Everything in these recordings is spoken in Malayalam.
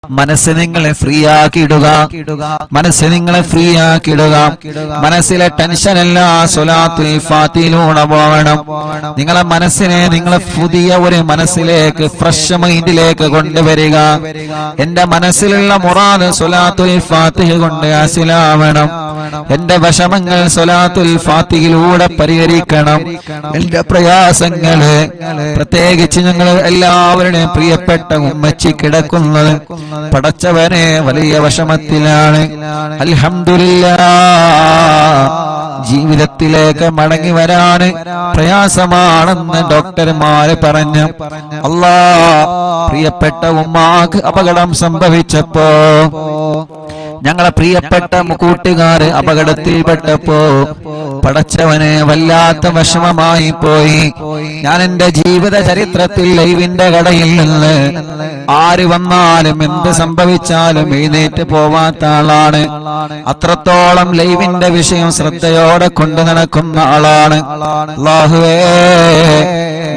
മനസ്സ് നിങ്ങളെ ഫ്രീ ആക്കിയിടുക, മനസ്സ് നിങ്ങളെ ഫ്രീ ആക്കിയിടുക. മനസ്സിലെ ടെൻഷൻ എല്ലാം സ്വലാത്തുൽ ഫാത്തിഹയിലൂടെ പോകണം. നിങ്ങളെ മനസ്സിനെ നിങ്ങളെ പുതിയ ഒരു മനസ്സിലേക്ക്, ഫ്രഷ് മൈൻഡിലേക്ക് കൊണ്ടുവരിക. എന്റെ മനസ്സിലുള്ള മുറാദ് സ്വലാത്തുൽ ഫാത്തിഹ കൊണ്ട് ഹാസിലാവണം. എന്റെ വിഷമങ്ങൾ സ്വലാത്തുൽ ഫാത്തിഹയിലൂടെ പരിഹരിക്കണം. എന്റെ പ്രയാസങ്ങള്, പ്രത്യേകിച്ച് ഞങ്ങൾ എല്ലാവരുടെയും പ്രിയപ്പെട്ട ഉമ്മച്ചി കിടക്കുന്നത് പടച്ചവനെ വലിയ വിഷമത്തിലാണ്. അൽഹംദുലില്ലാഹ്, ജീവിതത്തിലേക്ക് മടങ്ങി വരാന് പ്രയാസമാണെന്ന് ഡോക്ടർമാര് പറഞ്ഞു. അല്ലാഹ്, പ്രിയപ്പെട്ട ഉമ്മാക്ക് അപകടം സംഭവിച്ചപ്പോ, ഞങ്ങളെ പ്രിയപ്പെട്ട കൂട്ടുകാര് അപകടത്തിൽപ്പെട്ടപ്പോ പടച്ചവനെ വല്ലാത്ത വിഷമമായി പോയി. ഞാൻ എന്റെ ജീവിത ചരിത്രത്തിൽ ലൈവിന്റെ കടയിൽ നിന്ന് ആര് വന്നാലും എന്ത് സംഭവിച്ചാലും എഴുന്നേറ്റ് പോവാത്ത ആളാണ്. അത്രത്തോളം ലൈവിന്റെ വിഷയം ശ്രദ്ധയോടെ കൊണ്ടു നടക്കുന്ന ആളാണ്. അല്ലാഹുവേ,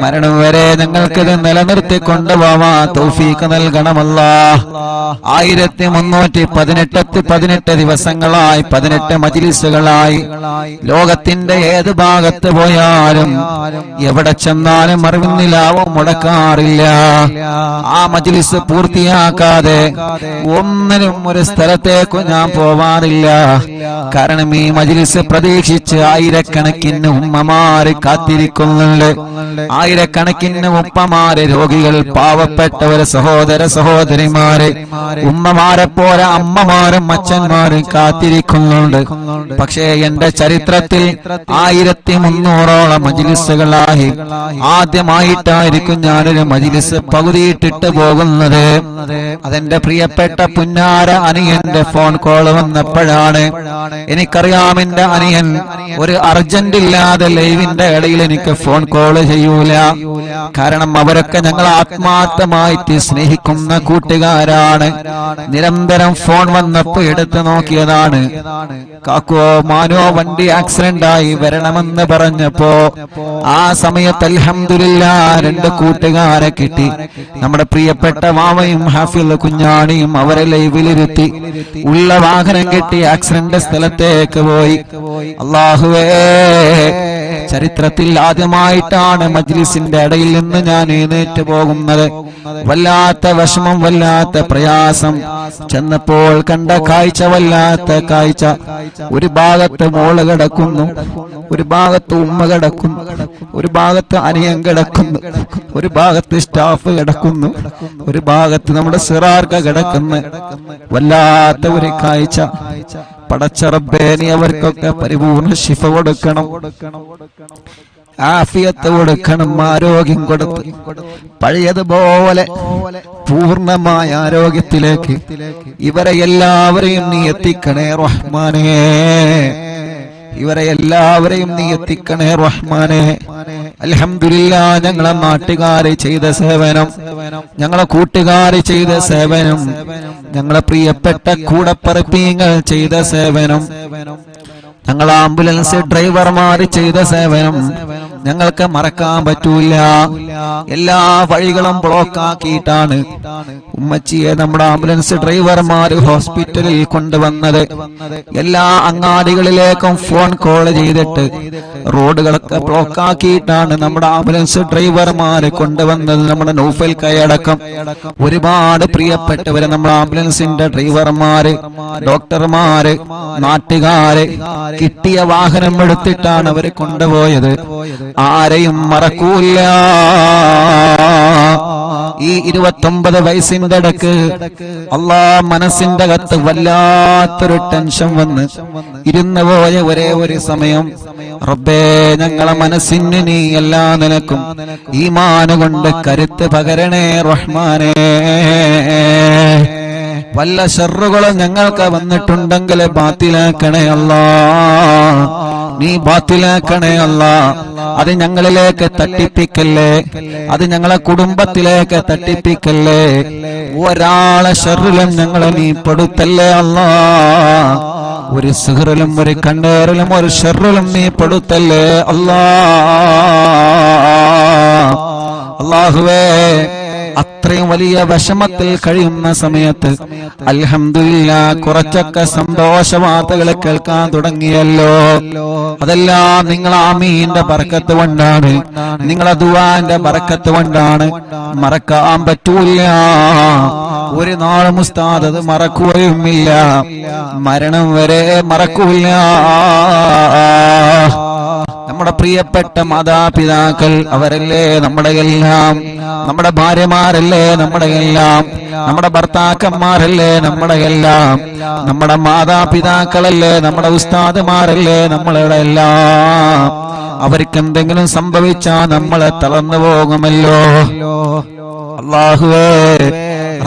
മരണം വരെ ഞങ്ങൾക്കിത് നിലനിർത്തി കൊണ്ടുപോവാ തൗഫീഖ് നൽകണമല്ലാഹ്. 1318 ദിവസങ്ങളായി, 18 മജ്‌ലിസുകളായി, ലോകത്തിന്റെ ഏത് ഭാഗത്ത് പോയാലും എവിടെ ചെന്നാലും അറിവിന്നിലാവും മുടക്കാറില്ല. ആ മജ്‌ലിസ് പൂർത്തിയാക്കാതെ ഒന്നിനും ഒരു സ്ഥലത്തേക്കും ഞാൻ പോവാറില്ല. കാരണം ഈ മജ്‌ലിസ് പ്രതീക്ഷിച്ച് ആയിരക്കണക്കിന് ഉമ്മമാര് കാത്തിരിക്കുന്നുണ്ട്. ആയിരക്കണക്കിന് ഉപ്പമാര്, രോഗികൾ, പാവപ്പെട്ടവര്, സഹോദര സഹോദരിമാര്, ഉമ്മമാരെ പോലെ അമ്മമാരും അച്ഛന്മാരും കാത്തിരിക്കുന്നുണ്ട്. പക്ഷേ എന്റെ ചരിത്രത്തിൽ 1300ഓളം മജ്‌ലിസുകളായി ആദ്യമായിട്ടായിരിക്കും ഞാനൊരു മജ്‌ലിസ് പകുതിയിട്ടിട്ട് പോകുന്നത്. അതെന്റെ പ്രിയപ്പെട്ട പുന്നാര അനിയന്റെ ഫോൺ കോൾ വന്നപ്പോഴാണ്. എനിക്കറിയാം എന്റെ അനിയൻ ഒരു അർജന്റ് ഇല്ലാതെ ലൈവിന്റെ ഇടയിൽ എനിക്ക് ഫോൺ കോൾ ചെയ്യൂല. കാരണം അവരൊക്കെ ഞങ്ങൾ ആത്മാർത്ഥമായിട്ട് സ്നേഹിക്കുന്ന കൂട്ടുകാരാണ്. നിരന്തരം ഫോൺ വന്നപ്പോ എടുത്തു നോക്കിയതാണ്. കാക്കോ മാനോ വണ്ടി ആക്സിഡന്റ് ആയി വരണമെന്ന് പറഞ്ഞപ്പോ ആ സമയത്ത് അൽഹംദുലില്ലാഹ് 2 കൂട്ടുകാരെ കിട്ടി. നമ്മുടെ പ്രിയപ്പെട്ട മാമയും ഹാഫിൽ കുഞ്ഞാണിയും അവരെ ലൈവിലിരുത്തി ഉള്ള വാഹനം കിട്ടി ആക്സിഡന്റ് സ്ഥലത്തേക്ക് പോയി. അല്ലാഹുവേ, ചരിത്രത്തിൽ ആദ്യമായിട്ടാണ് മജ്‌ലിസിന്റെ ഇടയിൽ നിന്ന് ഞാൻ എഴുന്നേറ്റ് പോകുന്നത്. വല്ലാത്ത വിഷമം, വല്ലാത്ത പ്രയാസം. ചെന്നപ്പോൾ കണ്ട കാഴ്ച വല്ലാത്ത കാഴ്ച. ഒരു ഭാഗത്ത് മോള് കിടക്കുന്നു, ഒരു ഭാഗത്ത് ഉമ്മ കിടക്കുന്നു, ഒരു ഭാഗത്ത് അനിയൻ കിടക്കുന്നു, ഒരു ഭാഗത്ത് സ്റ്റാഫ് കിടക്കുന്നു, ഒരു ഭാഗത്ത് നമ്മുടെ സിറാർക്ക കിടക്കുന്നു. വല്ലാത്ത ഒരു കാഴ്ച. പടച്ച റബ്ബേ, നീ അവർക്കൊക്കെ പരിപൂർണ്ണ ശിഫ കൊടുക്കണം, ആഫിയത്ത് കൊടുക്കണം, ആരോഗ്യം കൊടുത്ത് പഴയതുപോലെ പൂർണ്ണമായ ആരോഗ്യത്തിലേക്ക് ഇവരെ എല്ലാവരെയും നീ എത്തിക്കണേ റഹ്മാനേ. ഇവരെ എല്ലാവരെയും നീ എത്തിക്കണേ റഹ്മാനേ. അൽഹംദുലില്ലാഹ്, ഞങ്ങളെ നാട്ടുകാരെ ചെയ്ത സേവനം, ഞങ്ങളെ കൂട്ടുകാരെ ചെയ്ത സേവനം, ഞങ്ങളെ പ്രിയപ്പെട്ട കൂടപ്പറപ്പീങ്ങൾ ചെയ്ത സേവനം, ഞങ്ങൾ ആംബുലൻസ് ഡ്രൈവർമാര് ചെയ്ത സേവനം ഞങ്ങൾക്ക് മറക്കാൻ പറ്റൂല. എല്ലാ വഴികളും ബ്ലോക്ക് ആക്കിയിട്ടാണ് ഉമ്മച്ചിയെ നമ്മുടെ ആംബുലൻസ് ഡ്രൈവർമാര് ഹോസ്പിറ്റലിൽ കൊണ്ടുവന്നത്. എല്ലാ അങ്ങാടികളിലേക്കും ഫോൺ കോൾ ചെയ്തിട്ട് റോഡുകളൊക്കെ ബ്ലോക്ക് ആക്കിയിട്ടാണ് നമ്മുടെ ആംബുലൻസ് ഡ്രൈവർമാര് കൊണ്ടുവന്നത്. നമ്മുടെ നൗഫൽ കൈയടക്കം ഒരുപാട് പ്രിയപ്പെട്ടവര്, നമ്മുടെ ആംബുലൻസിന്റെ ഡ്രൈവർമാര്, ഡോക്ടർമാര്, നാട്ടുകാര് കിട്ടിയ വാഹനം എടുത്തിട്ടാണ് അവര് കൊണ്ടുപോയത്. ആരെയും മറക്കൂല. ഈ 29 വയസ്സിന്റെ ഇടക്ക് മനസ്സിന്റെ അകത്ത് വല്ലാത്തൊരു ടെൻഷൻ വന്ന് ഇരുന്നു പോയ ഒരേ ഒരു സമയം, റബ്ബേ, ഞങ്ങളെ മനസ്സിന് നീ എല്ലാ നിലക്കും ഈമാൻ കൊണ്ട് കരുത്ത് പകരണേ റഹ്മാനേ. വല്ല ശർറുകളും ഞങ്ങൾക്ക് വന്നിട്ടുണ്ടെങ്കിൽ ബാത്തിലാക്കണേ അല്ലാഹ്, നീ ബാത്തിലാക്കണേ അല്ലാഹ്. അത് ഞങ്ങളിലേക്ക് തട്ടിപ്പിക്കല്ലേ, അത് ഞങ്ങളെ കുടുംബത്തിലേക്ക് തട്ടിപ്പിക്കല്ലേ. ഒരാളെ ശർറിലും ഞങ്ങളെ നീ പെടുത്തല്ലേ അല്ലാഹ്. ഒരു സിഹറിലും ഒരു കണ്ണേറിലും ഒരു ശർറിലും നീ പെടുത്തല്ലേ അല്ലാഹ്. അല്ലാഹുവേ, അത്രയും വലിയ വിഷമത്തിൽ കഴിയുന്ന സമയത്ത് അൽഹംദുലില്ലാഹ് കുറച്ചൊക്കെ സന്തോഷ വാർത്തകൾ കേൾക്കാൻ തുടങ്ങിയല്ലോ. അതെല്ലാം നിങ്ങൾ ആമീന്റെ ബർക്കത്ത് കൊണ്ടാണ്, നിങ്ങളെ ദുആന്റെ ബർക്കത്ത് കൊണ്ടാണ്. മറക്കാൻ പറ്റൂല, ഒരു നാളും ഉസ്താദ് അത് മറക്കുകയുമില്ല, മരണം വരെ മറക്കൂല. നമ്മുടെ പ്രിയപ്പെട്ട മാതാപിതാക്കൾ അവരല്ലേ നമ്മുടെ എല്ലാം, നമ്മുടെ ഭാര്യമാരല്ലേ നമ്മുടെ എല്ലാം, നമ്മുടെ ഭർത്താക്കന്മാരല്ലേ നമ്മുടെ എല്ലാം, നമ്മുടെ മാതാപിതാക്കളല്ലേ നമ്മുടെ ഉസ്താദുമാരല്ലേ നമ്മളുടെ എല്ലാം. അവർക്ക് എന്തെങ്കിലും സംഭവിച്ചാൽ നമ്മളെ തളർന്നു പോകുമല്ലോ. അല്ലാഹുവേ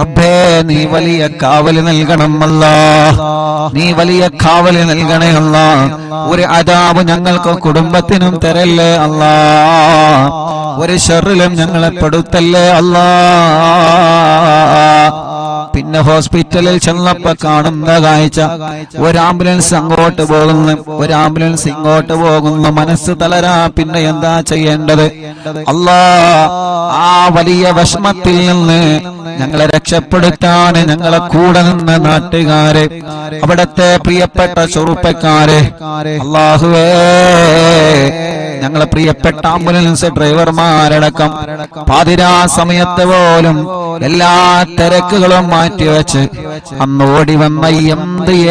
റബ്ബേ നീ വലിയ കാവല് നൽകണം അല്ലാഹ്, നീ വലിയ കാവല് നൽകണേ അല്ലാഹ്. ഒരു അദാബ് ഞങ്ങൾക്ക് കുടുംബത്തിനും തരല്ലേ അല്ലാഹ്, ഒരു ശർറിലും ഞങ്ങളെ പെടുത്തല്ലേ അല്ലാഹ്. പിന്നെ ഹോസ്പിറ്റലിൽ ചെന്നപ്പോ കാണുന്ന കാഴ്ച, ഒരു ആംബുലൻസ് അങ്ങോട്ട് പോകുന്നു, ഒരു ആംബുലൻസ് ഇങ്ങോട്ട് പോകുന്നു. മനസ്സ് തളരാ, പിന്നെ എന്താ ചെയ്യേണ്ടത്? അല്ലാഹ് ആ വലിയ വിഷമത്തിൽ നിന്ന് ഞങ്ങളെ രക്ഷപ്പെടുത്താൻ ഞങ്ങളെ കൂടെ നിന്ന് നാട്ടുകാരെ, അവിടത്തെ പ്രിയപ്പെട്ട ചെറുപ്പക്കാരെ, അല്ലാഹുവേ ഞങ്ങളെ പ്രിയപ്പെട്ട ആംബുലൻസ് ഡ്രൈവർമാരടക്കം പാതിരാ സമയത്ത് പോലും എല്ലാ തിരക്കുകളും മാറ്റിവെച്ച് അന്ന് ഓടി വന്ന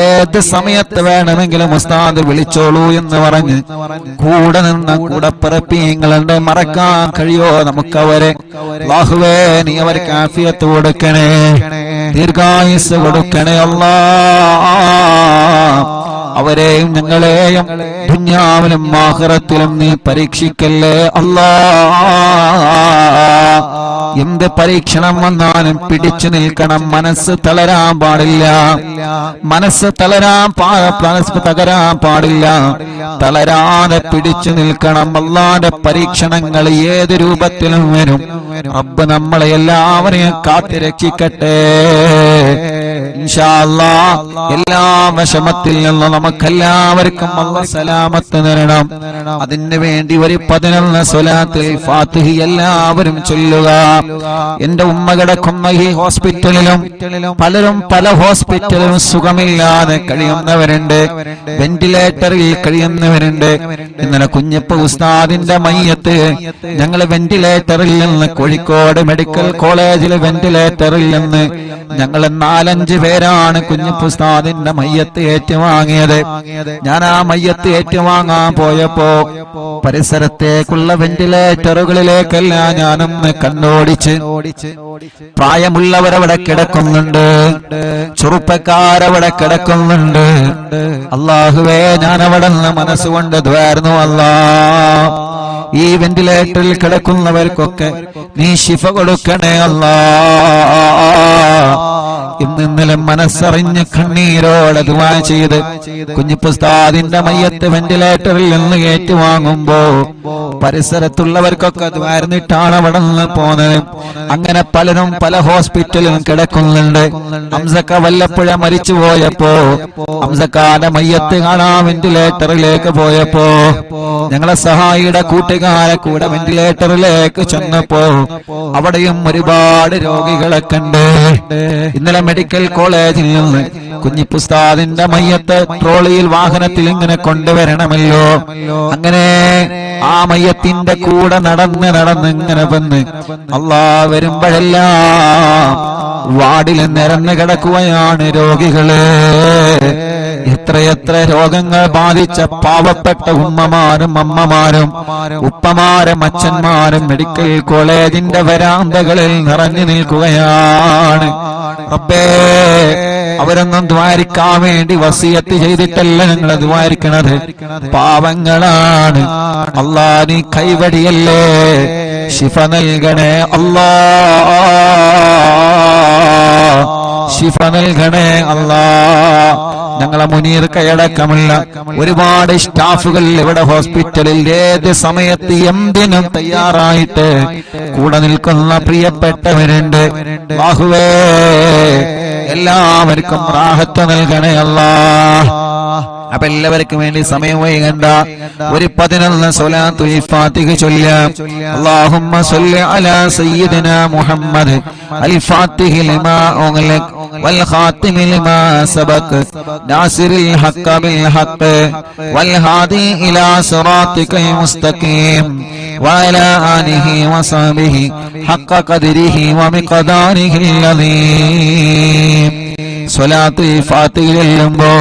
ഏത് സമയത്ത് വേണമെങ്കിലും ഉസ്താദ് വിളിച്ചോളൂ എന്ന് പറഞ്ഞ് കൂടെ നിന്ന കൂടപ്പിറപ്പിങ്ങളുടെ മറക്കാൻ കഴിയോ നമുക്കവരെ? അല്ലാഹുവേ നീ അവർക്ക് ആഫിയത്ത് കൊടുക്കണേ, ദീർഘായുസ് കൊടുക്കണേ അല്ലാഹ്. അവരെയും ഞങ്ങളെയും ദുനിയാവിലും ആഖിറത്തിലും നീ പരീക്ഷിക്കല്ലേ അല്ലാഹ്. എന്ത് പരീക്ഷണം വന്നാലും പിടിച്ചു നിൽക്കണം, മനസ്സ് തളരാൻ പാടില്ല, മനസ്സ് തകരാൻ പാടില്ല, തളരാതെ പിടിച്ചു നിൽക്കണം. അല്ലാഹുവിന്റെ പരീക്ഷണങ്ങൾ ഏത് രൂപത്തിലും വരും. റബ്ബ് നമ്മളെ എല്ലാവരെയും കാത്തുരക്ഷിക്കട്ടെ ഇൻഷാ അല്ലാഹ്. എല്ലാ വിഷമത്തിൽ നിന്നും നമുക്കെല്ലാവർക്കും അല്ലാഹ് സലാമത്ത് തരണം. അതിനു വേണ്ടി ഒരു 11 സ്വലാത്തുൽ ഫാത്തിഹ എല്ലാവരും ചൊല്ലുക. എന്റെ ഉമ്മ കിടക്കുന്ന ഈ ഹോസ്പിറ്റലിലും പലരും പല ഹോസ്പിറ്റലിലും സുഖമില്ലാതെ കഴിയുന്നവരുണ്ട്, വെന്റിലേറ്ററിൽ കഴിയുന്നവരുണ്ട്. ഇന്നലെ കുഞ്ഞപ്പ ഉസ്താദിന്റെ മയ്യത്ത് ഞങ്ങൾ വെന്റിലേറ്ററിൽ നിന്ന്, കോഴിക്കോട് മെഡിക്കൽ കോളേജിലെ വെന്റിലേറ്ററിൽ നിന്ന് ഞങ്ങൾ 4-5 പേരാണ് കുഞ്ഞപ്പ ഉസ്താദിന്റെ മയ്യത്ത് ഏറ്റുവാങ്ങിയത്. ഞാൻ ആ മയ്യത്ത് ഏറ്റുവാങ്ങാൻ പോയപ്പോ പരിസരത്തേക്കുള്ള വെന്റിലേറ്ററുകളിലേക്കെല്ലാം ഞാനൊന്ന് കണ്ണോടിച്ച്, പ്രായമുള്ളവരവിടെ കിടക്കുന്നുണ്ട്, ചെറുപ്പക്കാരവിടെ കിടക്കുന്നുണ്ട്. അല്ലാഹുവേ ഞാൻ അവിടെ നിന്ന് മനസ്സുകൊണ്ട് ദ്വാരുന്നു അല്ലാഹ്. ഈ വെന്റിലേറ്ററിൽ കിടക്കുന്നവർക്കൊക്കെ നീ ശിഫ കൊടുക്കണേ അല്ലാഹ്. ഇന്നലെ മനസ്സറിഞ്ഞ് കണ്ണീരോടെ ദുആ ചെയ്ത് കുഞ്ഞിപ്പുസ്താദിന്റെ മയ്യത്ത് വെന്റിലേറ്ററിൽ നിന്ന് ഏറ്റുവാങ്ങുമ്പോ പരിസരത്തുള്ളവർക്കൊക്കെ ദ്വാരന്നിട്ടാണ് അവിടെ നിന്ന് പോന്നത്. അങ്ങനെ പലരും പല ഹോസ്പിറ്റലിലും കിടക്കുന്നുണ്ട്. ഹംസക്ക വല്ലപ്പുഴ മരിച്ചു പോയപ്പോ ഹംസക്കാന്റെ മയ്യത്ത് കാണാൻ വെന്റിലേറ്ററിലേക്ക് പോയപ്പോ ഞങ്ങളെ സഹായിയുടെ കൂട്ടുകാരെ കൂടെ വെന്റിലേറ്ററിലേക്ക് ചെന്നപ്പോ അവിടെയും ഒരുപാട് രോഗികളെ കണ്ട്. ഇന്നലെ മെഡിക്കൽ കോളേജിൽ നിന്ന് കുഞ്ഞിപ്പുസ്താദിന്റെ മയ്യത്ത് ട്രോളിയിൽ വാഹനത്തിൽ ഇങ്ങനെ കൊണ്ടുവരണമല്ലോ. അങ്ങനെ ആ മയ്യത്തിന്റെ കൂടെ നടന്ന് ഇങ്ങനെ വന്ന് അല്ലാഹ് വരുമ്പോഴെല്ലാം വാർഡിൽ നിരന്ന് കിടക്കുകയാണ് രോഗികള്. എത്രയെത്ര രോഗങ്ങൾ ബാധിച്ച പാവപ്പെട്ട ഉമ്മമാരും അമ്മമാരും ഉപ്പമാരും അച്ഛന്മാരും മെഡിക്കൽ കോളേജിന്റെ വരാന്തകളിൽ നിറഞ്ഞു നിൽക്കുകയാണ്. റബ്ബേ അവരൊന്നും ദ്വാരിക്കാൻ വേണ്ടി വസിയത്ത് ചെയ്തിട്ടല്ല ഞങ്ങൾ ദ്വാരിക്കണത്, പാവങ്ങളാണ്. അല്ലാഹ് നീ കൈവടിയല്ലേ, ശിഫ നൽകണേ അല്ലാഹ്, ശിഫ നൽകണേ അല്ലാഹ്. ഞങ്ങളെ മുനീർ കൈയടക്കമുള്ള ഒരുപാട് സ്റ്റാഫുകൾ ഇവിടെ ഹോസ്പിറ്റലിൽ ഏത് സമയത്ത് എന്തിനും തയ്യാറായിട്ട് കൂടെ നിൽക്കുന്ന പ്രിയപ്പെട്ടവരുണ്ട്. അല്ലാഹുവേ എല്ലാവർക്കും റാഹത്ത് നൽകണേ അല്ലാഹ്. അപ്പൊ എല്ലാവർക്കും വേണ്ടി സമയം വൈകണ്ട ഒരു 11 സ്വലാത്തുൽ ഫാത്തിഹ ചൊല്ലാം. അല്ലാഹുമ്മ സ്വല്ലി അലാ സയ്യിദിനാ മുഹമ്മദ് അൽ ഫാത്തിഹി ലിമാ ഉഗ്ലിഖ വൽ ഖാതിമി ലിമാ സബഖ നാസിറിൽ ഹഖ് ബിൽ ഹഖ് വൽ ഹാദി ഇലാ സിറാത്തിക്കൽ മുസ്തഖീം വഅലാ ആലിഹി വസഹ്ബിഹി ഹഖ് ഖദ്രിഹി വമിഖ്ദാരിഹിൽ അദീം. സ്വലാത്തുൽ ഫാത്തിഹ ചൊല്ലുമ്പോ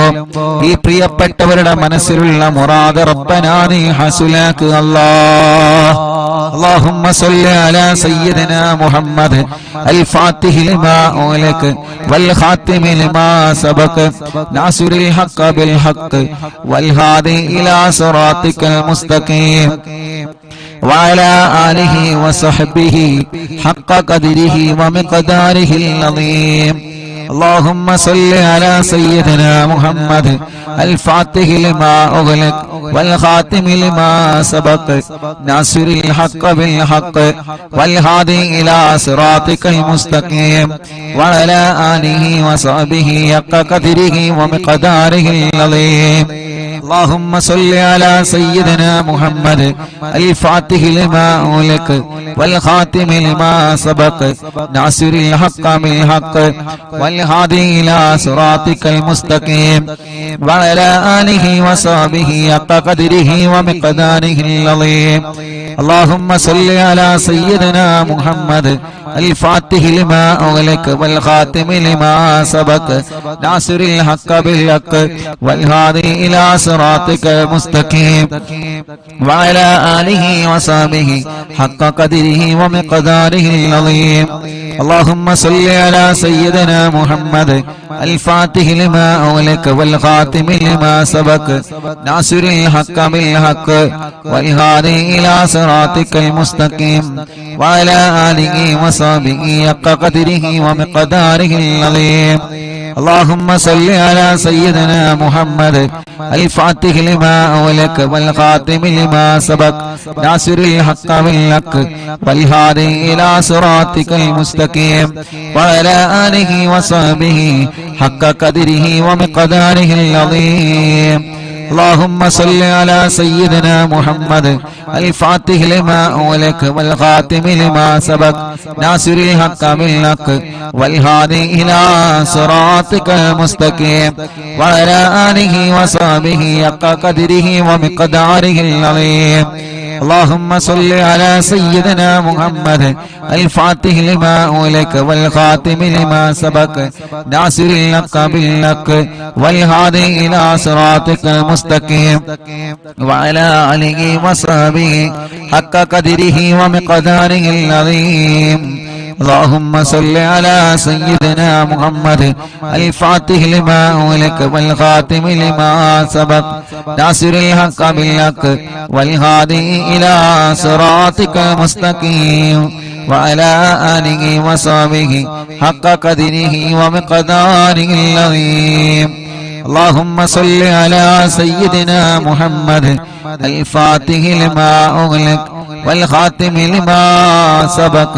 ഈ പ്രിയപ്പെട്ടവരുടെ മനസ്സിലുള്ള മുറാദ് റബ്ബനാ നീ ഹസുലാക്ക് അല്ലാഹ്. اللهم صل على سيدنا محمد الفاتح لما أغلق والخاتم لما سبق ناصر الحق بالحق والهادي إلى صراطك المستقيم وعلى آله وصحبه حق قدره ومقداره العظيم. اللهم صل على سيدنا محمد الفاتح لما أغلق والخاتم لما سبق ناصر الحق بالحق والهادي إلى صراطك المستقيم وعلى آله وصحبه حق قدره ومقداره العظيم. اللهم صل على سيدنا محمد الفاتح لما أغلق والخاتم لما سبق ناصر الحق بالحق والهادي إلى صراطك المستقيم وعلى آله وصحبه حق قدره ومقداره العظيم. اللهم صل على سيدنا محمد الفاتح لما أغلق والخاتم لما سبق ناصر الحق بالحق والهادي إلى صراطك المستقيم وعلى آله وصحبه حق قدره ومقداره العظيم. اللهم صل على سيدنا محمد الفاتح لما أغلق والخاتم لما سبق ناصر الحق بالحق والهادي إلى صراطك المستقيم وعلى آله وصحبه حق قدره ومقداره العظيم. اللهم صل على سيدنا محمد الفاتح لما أغلق والخاتم لما سبق ناصر الحق بالحق والهادي إلى صراطك المستقيم وعلى آله وصحبه حق قدره ومقداره العظيم. اللهم صل على سيدنا محمد الفاتح لما أغلق والخاتم لما سبق ناصر الحق بالحق والهادي إلى صراطك المستقيم وعلى آله وصحبه حق قدره ومقداره العظيم. اللهم صل على سيدنا محمد الفاتح لما أغلق والخاتم لما سبق ناصر الحق بالحق والهادي إلى صراطك المستقيم وعلى آله وصحبه حق قدره ومقداره العظيم. اللهم صل على سيدنا محمد الفاتح لما أغلق والخاتم لما سبق ناصر الحق بالحق والهادي إلى صراطك المستقيم وعلى آله وصحبه حق قدره ومقداره العظيم. اللهم صل على سيدنا محمد الفاتح لما أغلق والخاتم لما سبق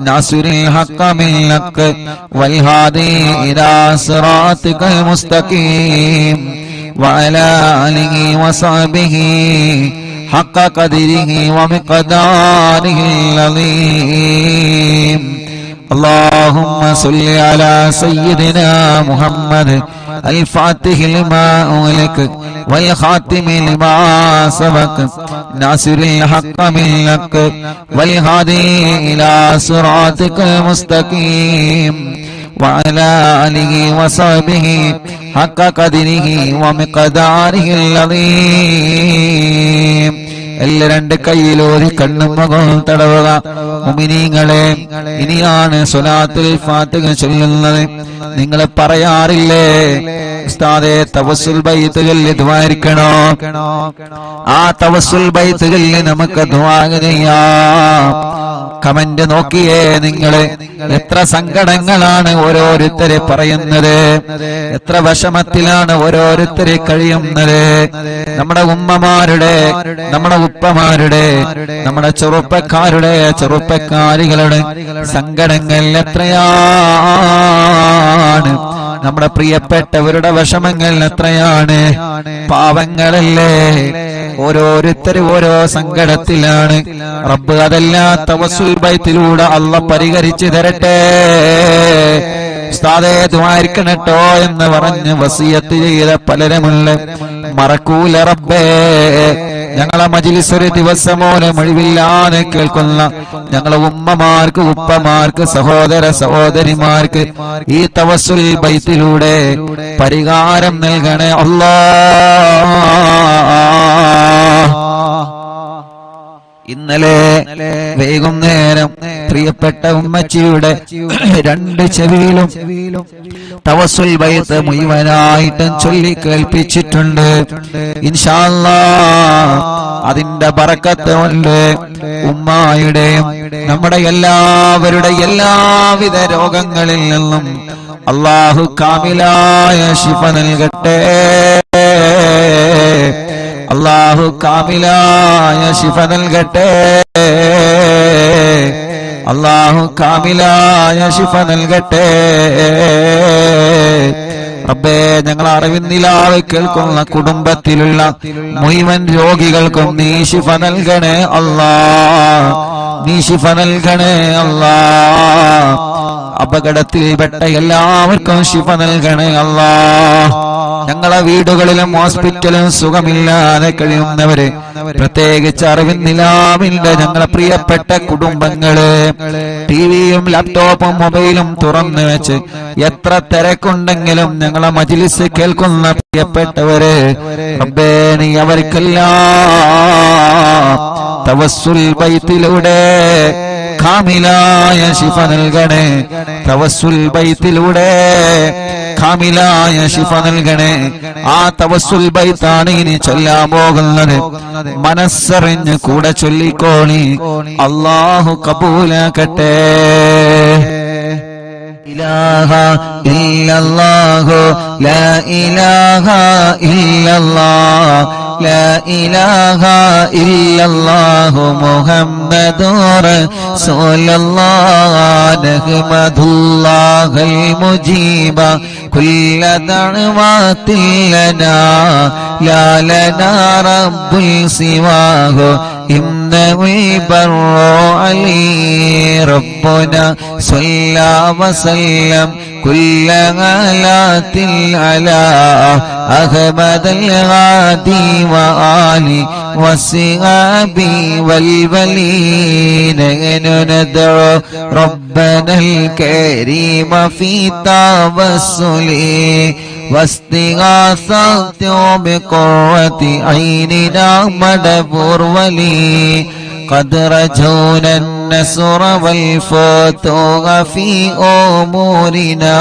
ناصر الحق بالحق والهادي إلى صراطك المستقيم وعلى آله وصحبه حق قدره ومقداره العظيم. اللهم صل على سيدنا محمد الفاتح لما أغلق والخاتم لما سبق ناصر الحق بالحق والهادي إلى صراطك المستقيم وعلى آله وصحبه حق قدره ومقداره العظيم. എല്ലാ രണ്ട് കൈയിലോരി കണ്ണും മുഖവും തടവുക. മുഅ്മിനീങ്ങളെ, ഇനിയാണ് സ്വലാത്തുൽ ഫാത്തിഹ ചൊല്ലുന്നത്. നിങ്ങൾ പറയാറില്ലേ ഉസ്താദേ തവസ്സുൽ ബൈത്ത് ചൊല്ലി ദുആയിരിക്കണോ? ആ തവസ്സുൽ ബൈത്ത് ചൊല്ലി നമുക്ക് ദുആ ചെയ്യാം. കമന്റ് നോക്കിയേ നിങ്ങള്, എത്ര സങ്കടങ്ങളാണ് ഓരോരുത്തരെ പറയുന്നത്, എത്ര വിഷമത്തിലാണ് ഓരോരുത്തരെ കഴിയുന്നത്. നമ്മുടെ ഉമ്മമാരുടെ, നമ്മുടെ ഉപ്പമാരുടെ, നമ്മുടെ ചെറുപ്പക്കാരുടെ, ചെറുപ്പക്കാരികളുടെ സങ്കടങ്ങൾ എത്രയാണ്. നമ്മുടെ പ്രിയപ്പെട്ടവരുടെ വിഷമങ്ങൾ എത്രയാണ്. പാവങ്ങളല്ലേ, ഓരോരുത്തരും ഓരോ സങ്കടത്തിലാണ്. റബ്ബ് അതെല്ലാം തവസ്സുൽ ബൈത്തിലൂടെ അല്ലാഹ് പരിഹരിച്ചു തരട്ടെ. ഉസ്താദേ ദുആയിരിക്കണട്ടോ എന്ന് പറഞ്ഞ് വസിയത്ത് ചെയ്ത പലരുമുള്ള മറക്കൂല റബ്ബേ. ഞങ്ങളെ മജ്ലിസ് ഒരു ദിവസമോനെ മൊഴിവില്ലാതെ കേൾക്കുന്ന ഞങ്ങളെ ഉമ്മമാർക്ക്, ഉപ്പമാർക്ക്, സഹോദര സഹോദരിമാർക്ക് ഈ തവസ്സുൽ ബൈത്തിലൂടെ പരിഹാരം നൽകണേ അല്ലാഹ്. ഇന്നലെ വൈകുന്നേരം പ്രിയപ്പെട്ട ഉമ്മച്ചിയുടെ 2 ചെവിയിലും തവസ്സുൽ ബൈത്ത് മുഴുവനായിട്ടും ചൊല്ലി കേൾപ്പിച്ചിട്ടുണ്ട്. ഇൻഷാ അല്ലാഹ് അതിന്റെ ബറക്കത്ത് കൊണ്ട് ഉമ്മായുടെയും നമ്മുടെ എല്ലാവരുടെ എല്ലാവിധ രോഗങ്ങളിൽ നിന്നും അല്ലാഹു കാമിലായ ശിഫ നൽകട്ടെ. അല്ലാഹു കാമിലായ ശിഫ നൽകട്ടെ. അല്ലാഹു കാമിലായ ശിഫ നൽകട്ടെ. റബ്ബേ, ഞങ്ങൾ അറിവിന്നിലാവ് കേൾക്കുന്ന കുടുംബത്തിലുള്ള മുഴുവൻ രോഗികൾക്കും നീ ശിഫ നൽകണേ അല്ലാഹ്. നീ ശിഫ നൽകണേ അല്ലാഹ്. അപകടത്തിൽപ്പെട്ട എല്ലാവർക്കും ശിഫ നൽകണേ അല്ലാഹ്. ഞങ്ങളെ വീടുകളിലും ഹോസ്പിറ്റലും സുഖമില്ലാതെ കഴിയുന്നവര്, പ്രത്യേകിച്ച് അറിവിന്നിലാവിന്റെ ഞങ്ങളെ പ്രിയപ്പെട്ട കുടുംബങ്ങള്, ടിവിയും ലാപ്ടോപ്പും മൊബൈലും തുറന്നു വെച്ച് എത്ര തിരക്കുണ്ടെങ്കിലും ഞങ്ങളെ മജ്ലിസ് കേൾക്കുന്ന പ്രിയപ്പെട്ടവര്, റബ്ബേ നീ അവർക്കെല്ലാം തവസ്സുൽ ബൈത്തിലൂടെ കാമിലായ ശിഫ നൽകണേ. തവസ്സുൽ ബൈത്തിലൂടെ കാമിലായ ശിഫ നൽകണേ. ആ തവസ്സുൽ ബൈത്താണ് ഇനി ചൊല്ലാൻ പോകുന്നത്. മനസ്സറിഞ്ഞ് കൂടെ ചൊല്ലിക്കോളി. അല്ലാഹു കബൂലാക്കട്ടെ. ഇലാഹ ഇല്ലല്ലാഹു ലാ ഇലാഹ ഇല്ലല്ലാഹ് ലാ ഇലാഹ ഇല്ലല്ലാഹു മുഹമ്മദുർ റസൂലുള്ളാഹ് നഹ്മദുല്ലാഹൽ മുജീബ കുല്ല ദഅവാതിൽ ലനാ ലാ ലനാ റബ്ബുൽ സിവാഹു ഇന്നഹു ബർറു അലി റബ്ബുനാ സ്വല്ലാ വസല്ലം കുല്ല ഗലാത്തിൽ അലാ അഹ്മദൽ ഗാദി വആലി വസിഹാബി വൽവലീന നദഉ റബ്ബനൽ കരീമ ഫീ തവസ്സുലി വസ്തിഗാസത്തു ബിഖുവതി ഐനിനാ മദബൂർ വലി قد رجونا النصر والفتوح في أمورنا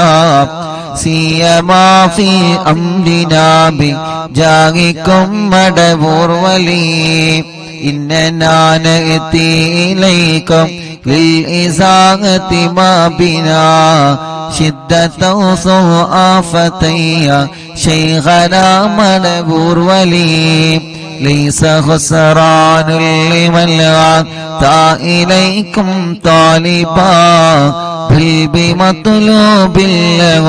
سيما في أمرنا بجاهكم مدبور ولي إننا نأتي إليكم للإزاغة ما بنا شدة صعافتي شيخنا مدبور ولي ليس خسران لمن أتى إليكم طالبا بل بمطلوب له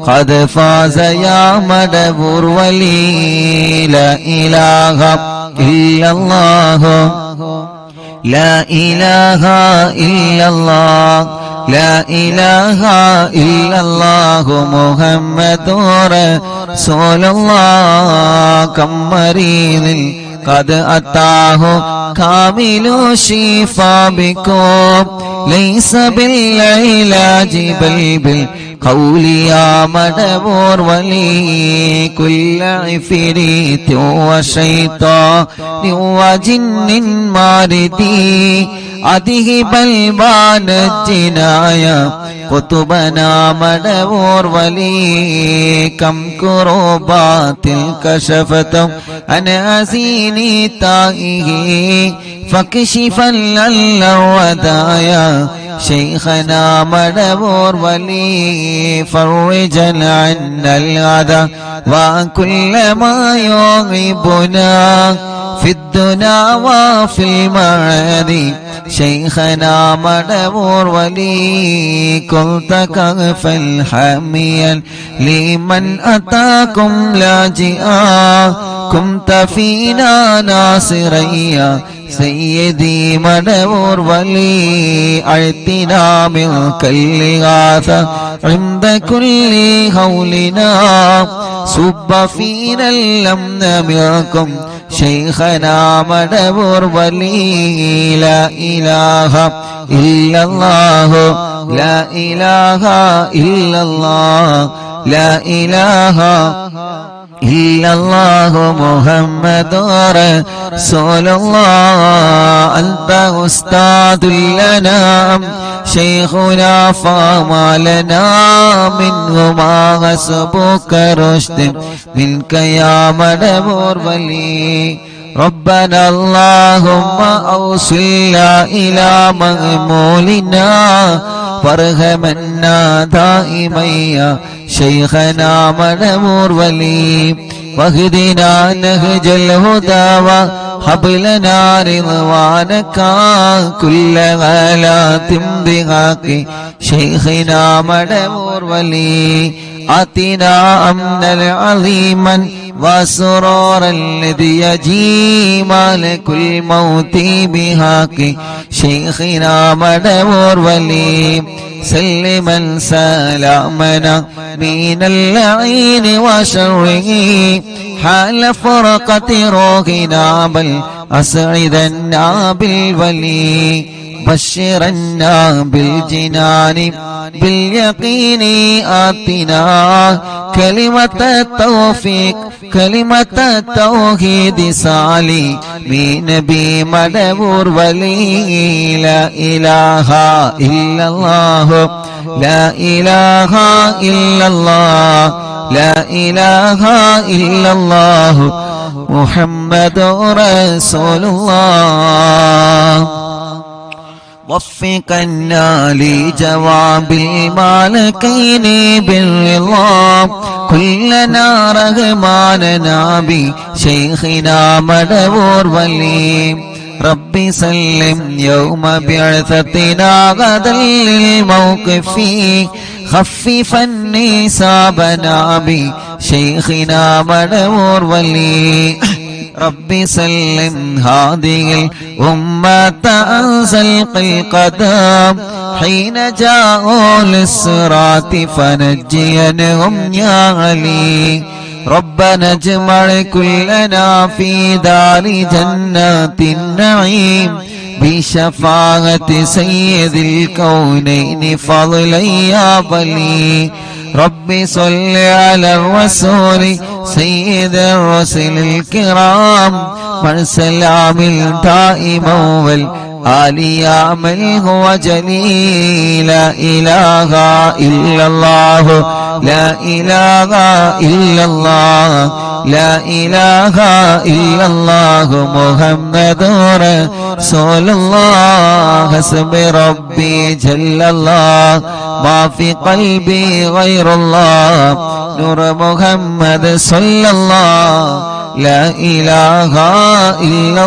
قد فاز يا مدبور ولي لا إله إلا الله لا إله إلا الله لا إله إلا الله محمد رسول الله كم مريض قد أتاه كامل الشفاء بكم ليس بالعلاج بل بالقول يا مدبور ولي كل عفريت وشيطان وجن ماردي أذهب البان الجنايا قطبنا مدبور ولي كم كروبات كشفتم عن أزيني تائه فكشفا للودايا شيخنا مدبور ولي فرجا عنا الأذى وكل ما يغيبنا في الدنيا وفي المعاد شيخنا مدبور ولي كنت كغفا حاميا لمن أتاكم لاجئا كنت فينا ناصريا سيدي مدبور ولي أعطنا منك الإغاثة عند كل هولنا صب فينا الأمن منكم شيخنا مدبور ولي لا إله إلا الله لا إله إلا الله لا إله إلا الله محمد رسول الله أنت أستاذ لنا شيخنا فما لنا منه ما حسبك رشد منك يا مدبور ولي ربنا اللهم أوصلنا إلى مغمولنا وارحمنا دائما يا شيخنا مدبور ولي واهدنا نهج الهدى وهب لنا رضوانك كل غلات بحق شيخنا مدبور ولي آتنا أمنا عظيما وسرورا الذي يجي مالك الموت بحق شيخنا مدبور ولي سلما سلامنا من اللعين وشره حال فرقة روحنا بل أسعدنا بالولي بشرنا بالجنان باليقين آتنا كلمة التوفيق كلمة التوحيد سالي من نبي مدبور ولي لا إله إلا الله لا إله إلا الله لا إله إلا الله محمد رسول الله وفقنا لجواب المالكين بالرضا كلنا رغماننا بشيخنا مدبور ولي ربي سلم يوم بعثتنا غدا للموقف خففا نسابنا بشيخنا مدبور ولي ربي سلم هذه الأمة أنزل القدم حين جاءوا للصراط فنجينهم يا علي ربنا اجمع كلنا في دار جنات النعيم بشفاعة سيد الكونين فضلا يا ولي ربي صل على الرسول سيد الرسل الكرام من سلام دائما والآل يا من هو جليل لا إله إلا الله لا إله إلا الله لا إله إلا الله محمد رسول الله حسب ربي جل الله ما في قلبي غير الله نور محمد صلى الله لا إله إلا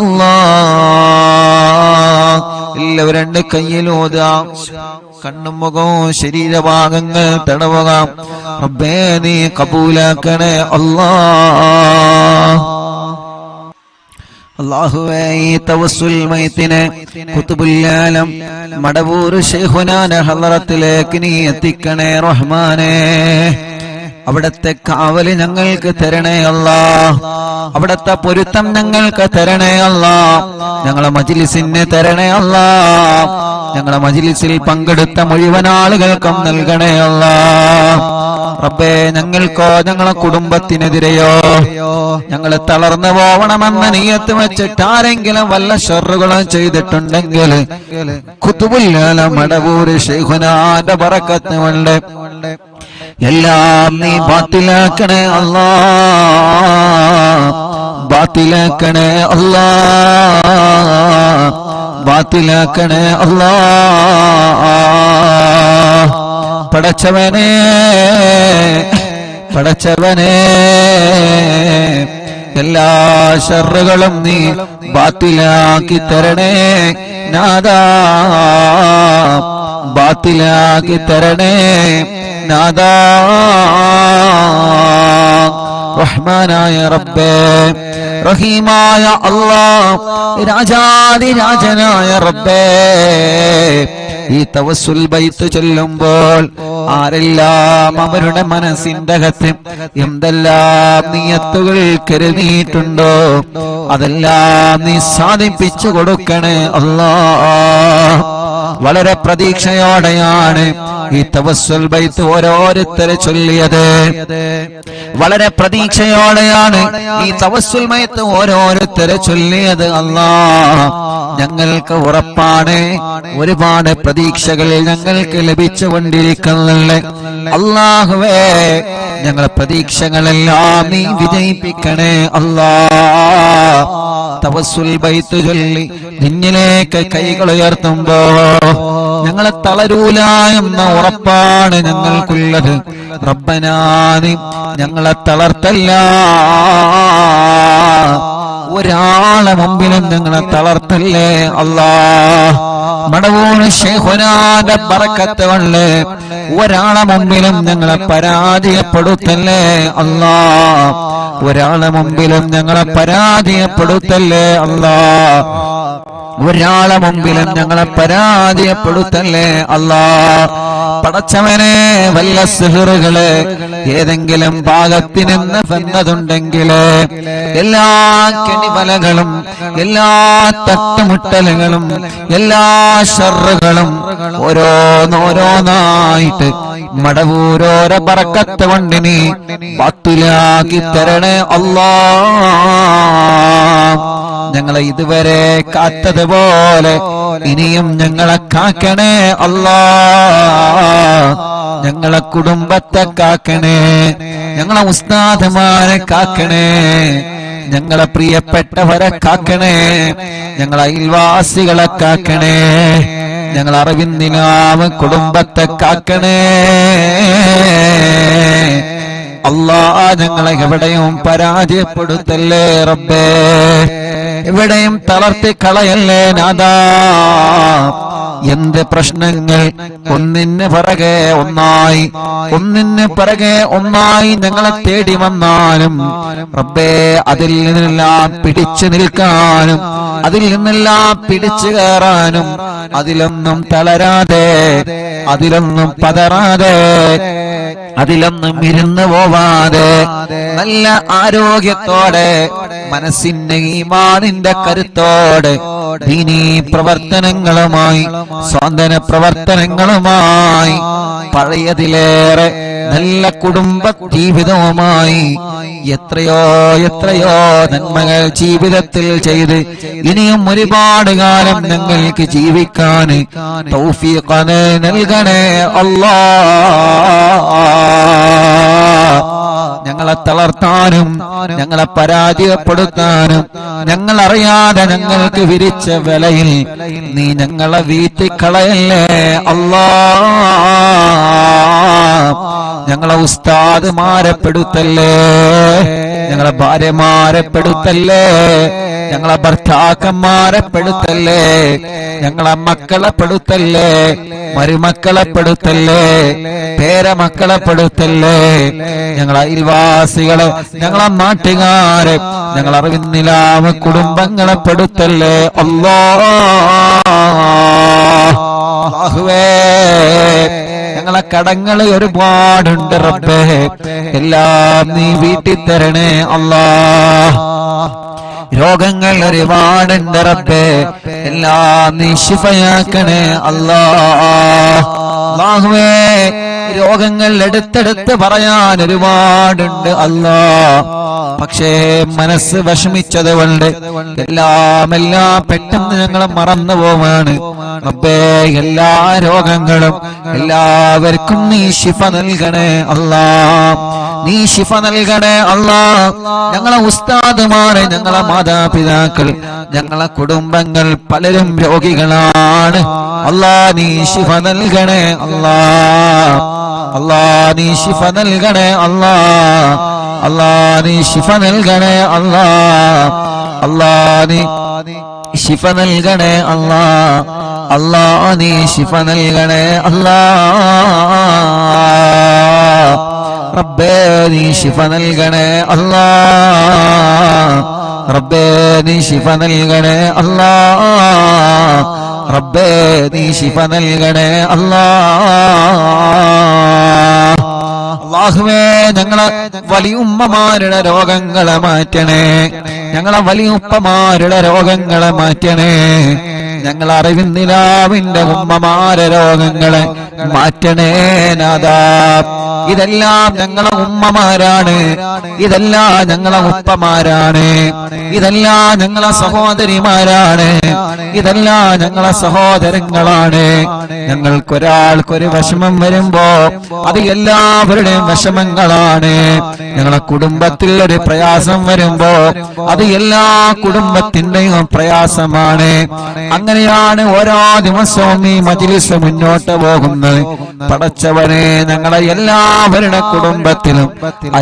الله എല്ലാവരും രണ്ട് കയ്യിലൂതാം കണ്ണും മുഖവും ശരീരഭാഗങ്ങൾ തടവുക റബ്ബേ നീ കബൂലാക്കണേ അല്ലാഹ് അല്ലാഹുവേ ഈ തവസ്സുൽ മൈത്തിനെ ഖുതുബുൽ ആലം മടവൂർ ശൈഖുനാന്റെ ഹളറത്തിലേക്ക് നീ എത്തിക്കണേ റഹ്മാനേ അവിടത്തെ കാവല് ഞങ്ങൾക്ക് തരണേ അല്ലാഹ് അവിടത്തെ പൊരുത്തം ഞങ്ങൾക്ക് തരണേ അല്ലാഹ് ഞങ്ങളെ മജ്ലിസിനെ തരണേ അല്ലാഹ് ഞങ്ങളെ മജ്ലിസിൽ പങ്കെടുത്ത മുഴുവൻ ആളുകൾക്കും നൽകണേ അല്ലാഹ് റബ്ബേ ഞങ്ങൾക്കോ ഞങ്ങളെ കുടുംബത്തിനെതിരെയോ ഞങ്ങൾ തളർന്നു പോവണമെന്ന് നിയത്ത് വെച്ചിട്ട് ആരെങ്കിലും വല്ല ഷർറുകളും ചെയ്തിട്ടുണ്ടെങ്കിൽ ഖുതുബുൽ ആലം മടവൂർ ശൈഖുനാന്റെ ബറക്കത്ത് കൊണ്ട് എല്ലാം നീ ബാത്തിലാക്കണേ അല്ലാഹ് ബാത്തിലാക്കണേ അല്ലാഹ് ബാത്തിലാക്കണേ അല്ലാഹ് പടച്ചവനേ പടച്ചവനേ എല്ലാ ശർറുകളും നീ ബാത്തിലാക്കി തരണേ നാദാ, ബാത്തിലാക്കി തരണേ നാദാ. റഹ്മാനായ റബ്ബേ, റഹീമായ അല്ലാഹ്, രാജാധിരാജനായ റബ്ബേ, ഈ തവസ്സുൽ ബൈത്ത് ചൊല്ലുമ്പോൾ ആരെല്ലാം അവരുടെ മനസ്സിന്റെ അകത്ത് എന്തെല്ലാം നിയത്തുകൾ കരുതിയിട്ടുണ്ടോ അതെല്ലാം നീ സാധിപ്പിച്ചു കൊടുക്കണേ അല്ലാഹ്. വളരെ പ്രതീക്ഷയോടെയാണ് ഈ തവസ്സുൽ ബൈത്ത് ഓരോരുത്തരെ ചൊല്ലിയത്. വളരെ പ്രതീക്ഷയോടെയാണ് ഈ തവസ്സുൽ ബൈത്ത് ഓരോരുത്തരെ ചൊല്ലിയത്. അല്ലാഹ്, ഞങ്ങൾക്ക് ഉറപ്പാണ് ഒരുപാട് പ്രതീക്ഷകൾ ഞങ്ങൾക്ക് ലഭിച്ചുകൊണ്ടിരിക്കുന്നുണ്ട്. അല്ലാഹുവേ, ഞങ്ങളെ പ്രതീക്ഷകളെല്ലാം നീ വിജയിപ്പിക്കണേ അല്ലാഹ്. തവസ്സുൽ ബൈത്ത് ചൊല്ലി നിന്നിലേക്ക് കൈകൾ ഉയർത്തുമ്പോ ഞങ്ങളെ തളരൂല എന്ന ഉറപ്പാണ് ഞങ്ങൾക്കുള്ളത്. റബ്ബനാ, നീ ഞങ്ങളെ തളർത്തല്ല, ഒരാളെ മുമ്പിലും ഞങ്ങളെ തളർത്തല്ലേ അല്ലാഹ്. മടവൂർ ശൈഖുനാന്റെ ബറക്കത്ത് കൊണ്ട് ഒരാളെ മുമ്പിലും ഞങ്ങളെ പരാജയപ്പെടുത്തല്ലേ അല്ലാഹ്. ഒരാളെ മുമ്പിലും ഞങ്ങളെ പരാജയപ്പെടുത്തല്ലേ അല്ലാഹ്. ഒരാളെ മുമ്പിലും ഞങ്ങളെ പരാജയപ്പെടുത്തല്ലേ അല്ലാഹ്. പടച്ചവനെ, വല്ല സിഹറുകള് ഏതെങ്കിലും ഭാഗത്തിൽ നിന്ന് വന്നതുണ്ടെങ്കിൽ എല്ലാ കെണിവലകളും എല്ലാ തട്ടുമുട്ടലുകളും എല്ലാ ശർറുകളും ഓരോന്നോരോന്നായിട്ട് മടവൂരോരോ ബറക്കത്ത് കൊണ്ട് നീ ബാത്തിലാക്കി തരണേ അല്ലാഹ്. ഞങ്ങളെ ഇതുവരെ കാത്തതുപോലെ ഇനിയും ഞങ്ങളെ കാക്കണേ അല്ലാഹ്. ഞങ്ങളെ കുടുംബത്തെ കാക്കണേ, ഞങ്ങളെ ഉസ്താദുമാരെ കാക്കണേ, ഞങ്ങളെ പ്രിയപ്പെട്ടവരെ കാക്കണേ, ഞങ്ങളെ അയൽവാസികളെ കാക്കണേ, ഞങ്ങളെ അറിവിന്ദിനാവ് കുടുംബത്തെ കാക്കണേ അല്ലാഹ്. ഞങ്ങളെ എവിടെയും പരാജയപ്പെടുത്തല്ലേ റബ്ബേ, എവിടെയും തളർത്തി കളയല്ലേ നാദാ. എന്ത് പ്രശ്നങ്ങൾ ഒന്നിന് പിറകെ ഒന്നായി ഒന്നിന് പിറകെ ഒന്നായി ഞങ്ങളെ തേടി വന്നാലും റബ്ബേ, അതിൽ നിന്നെല്ലാം പിടിച്ചു നിൽക്കാനും അതിൽ നിന്നെല്ലാം പിടിച്ചു കയറാനും അതിലൊന്നും തളരാതെ അതിലൊന്നും പതറാതെ അതിലൊന്നും ഇരുന്ന് പോവാതെ നല്ല ആരോഗ്യത്തോടെ മനസ്സിന്റെ ഈമാനിന്റെ കരുത്തോടെ ദീനീ പ്രവർത്തനങ്ങളുമായി സ്വാന്തന പ്രവർത്തനങ്ങളുമായി പഴയതിലേറെ നല്ല കുടുംബ ജീവിതവുമായി എത്രയോ എത്രയോ നന്മകൾ ജീവിതത്തിൽ ചെയ്ത് ഇനിയും ഒരുപാട് കാലം ഞങ്ങൾക്ക് ജീവിക്കാൻ തൗഫീഖ് നൽകണേ അല്ലാഹ്. ഞങ്ങളെ തളർത്താനും ഞങ്ങളെ പരാജയപ്പെടുത്താനും ഞങ്ങളറിയാതെ ഞങ്ങൾക്ക് വിരിച്ച വിലയിൽ നീ ഞങ്ങളെ വീട്ടിക്കളയല്ലേ അല്ലാഹ്. ഞങ്ങളെ ഉസ്താദുമാരെ പെടുത്തല്ലേ, ഞങ്ങളെ ഭാര്യമാരെ പെടുത്തല്ലേ, ഞങ്ങളെ ഭർത്താക്കന്മാരെ പെടുത്തല്ലേ, ഞങ്ങളെ മക്കളെ പെടുത്തല്ലേ, മരുമക്കളെ പെടുത്തല്ലേ, പേരമക്കളെ പെടുത്തല്ലേ, ഞങ്ങളെ അയൽവാസികളെ, ഞങ്ങളെ നാട്ടുകാരെ, ഞങ്ങളെ അറിവിന്നിലാവ് കുടുംബങ്ങളെ പെടുത്തല്ലേ അല്ലാഹുവേ. ഞങ്ങളെ കടങ്ങൾ ഒരുപാടുണ്ട് റബ്ബേ, എല്ലാം നീ വീട്ടിൽ തരണേ അല്ലാഹ്. രോഗങ്ങൾ ഒരുപാടുണ്ട് റബ്ബേ, എല്ലാം നീ ശിഫയാക്കണേ അല്ലാഹുവേ. രോഗങ്ങൾ എടുത്തെടുത്ത് പറയാൻ ഒരുപാടുണ്ട് അല്ലാഹ്, പക്ഷേ മനസ്സ് വിഷമിച്ചത് കൊണ്ട് എല്ലാം പെട്ടെന്ന് ഞങ്ങൾ മറന്നു പോവാണ് റബ്ബേ. എല്ലാ രോഗങ്ങളും എല്ലാവർക്കും നീ ശിഫ നൽകണേ അല്ലാഹ്, നീ ശിഫ നൽകണേ അല്ലാഹ്. ഞങ്ങളെ ഉസ്താദുമാരെ, ഞങ്ങളെ മാതാപിതാക്കൾ, ഞങ്ങളെ കുടുംബങ്ങൾ പലരും രോഗികളാണ് അല്ലാഹ്. നീ ശിഫ നൽകണേ അല്ലാഹ്, അല്ലാഹ് നീ ശിഫ നൽകണേ അല്ലാഹ്. അല്ലാ നീ ശിഫ നൽകണേ അല്ലാ. അല്ലാ നീ ശിഫ നൽകണേ അല്ലാ. അല്ലാ നീ ശിഫ നൽകണേ അല്ലാ. റബ്ബേ നീ ശിഫ നൽകണേ അല്ലാ. റബ്ബേ നീ ശിഫ നൽകണേ അല്ലാ. റബ്ബേ നീ ശിഫ നൽകണേ അല്ലാ. അല്ലാഹുവേ ഞങ്ങളെ വലിയുമ്മമാരുടെ രോഗങ്ങളെ മാറ്റണേ. ഞങ്ങളെ വലിയുപ്പമാരുടെ രോഗങ്ങളെ മാറ്റണേ. ഞങ്ങൾ അറിവിന്ദിലാവിന്റെ ഉമ്മമാരെ രോഗങ്ങളെ മാറ്റണേ നാഥാ. ഇതെല്ലാം ഞങ്ങളെ ഉമ്മമാരാണ്, ഇതെല്ലാം ഞങ്ങളെ ഉപ്പമാരാണ്, ഇതെല്ലാം ഞങ്ങളെ സഹോദരിമാരാണ്, ഇതെല്ലാം ഞങ്ങളെ സഹോദരങ്ങളാണ്. ഞങ്ങൾക്കൊരാൾക്കൊരു വിഷമം വരുമ്പോ അത് എല്ലാവരുടെയും വിഷമങ്ങളാണ്. ഞങ്ങളെ കുടുംബത്തിൽ ഒരു പ്രയാസം വരുമ്പോ അത് എല്ലാ കുടുംബത്തിന്റെയും പ്രയാസമാണ്. അങ്ങനെയാണ് ഓരോ ദിവസവും ഈ മജ്‌ലിസ് മുന്നോട്ട് പോകുന്നത്. പടച്ചവനെ ഞങ്ങളെ എല്ലാവരുടെ കുടുംബത്തിലും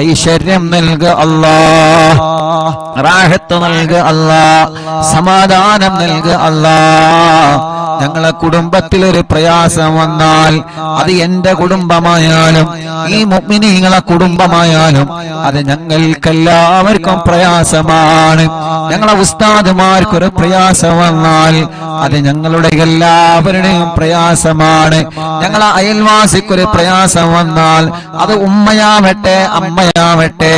ഐശ്വര്യം നൽകുക അല്ലാ, റാഹത്ത് നൽകുക അല്ലാ, സമാധാനം നൽകുക അല്ലാ. ഞങ്ങളെ കുടുംബത്തിൽ ഒരു പ്രയാസം വന്നാൽ അത് എന്റെ കുടുംബമായാലും ഈ മുഅ്മിനീങ്ങളെ കുടുംബമായാലും അത് ഞങ്ങൾക്കെല്ലാവർക്കും പ്രയാസമാണ്. ഞങ്ങളെ ഉസ്താദുമാർക്കൊരു പ്രയാസം വന്നാൽ അത് ഞങ്ങളുടെ എല്ലാവരുടെയും പ്രയാസമാണ്. ഞങ്ങളെ അയൽവാസിക്കൊരു പ്രയാസം വന്നാൽ അത് ഉമ്മയാവട്ടെ അമ്മയാവട്ടെ,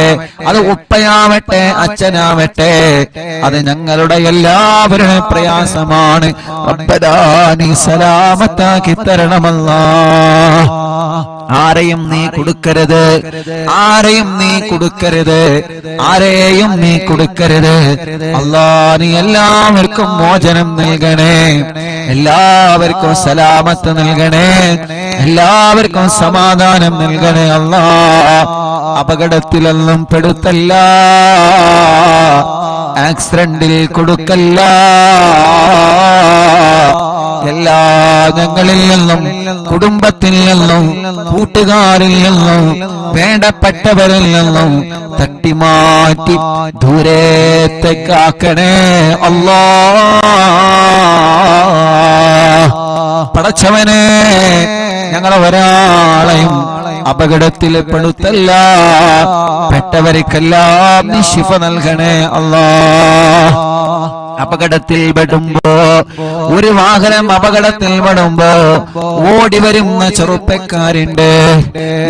അത് ഉപ്പയാവട്ടെ അച്ഛനാവട്ടെ, അത് ഞങ്ങളുടെ എല്ലാവരുടെയും പ്രയാസമാണ്. റബ്ബനാ നീ സലാമത്താക്കി തരണമല്ലാ. ആരെയും നീ കൊടുക്കരുത്, ആരെയും നീ കൊടുക്കരുത്, ആരെയും നീ കൊടുക്കരുത്. അല്ലാ നീ എല്ലാവർക്കും മോചനം നൽകണേ, എല്ലാവർക്കും സലാമത്ത് നൽകണേ, എല്ലാവർക്കും സമാധാനം നൽകണേ. അല്ലാ അപകടത്തിലൊന്നും പെടുത്തല്ല, ആക്സിഡന്റിൽ കൊടുക്കല്ല. എല്ലാ ഞങ്ങളിൽ നിന്നും കുടുംബത്തിൽ നിന്നും കൂട്ടുകാരിൽ നിന്നും വേണ്ടപ്പെട്ടവരിൽ നിന്നും തട്ടിമാറ്റി ദൂരത്തേക്കാക്കണേ അല്ലാ. പടച്ചവനെ ഞങ്ങളെ ഒരാളെയും അപകടത്തിൽ പെടുത്തല്ല, പെട്ടവർക്കെല്ലാം നീ ശിഫ നൽകണേ അല്ലാ. അപകടത്തിൽ പെടുമ്പോ, ഒരു വാഹനം അപകടത്തിൽ പെടുമ്പോ ഓടി വരുന്ന ചെറുപ്പക്കാരുണ്ട്,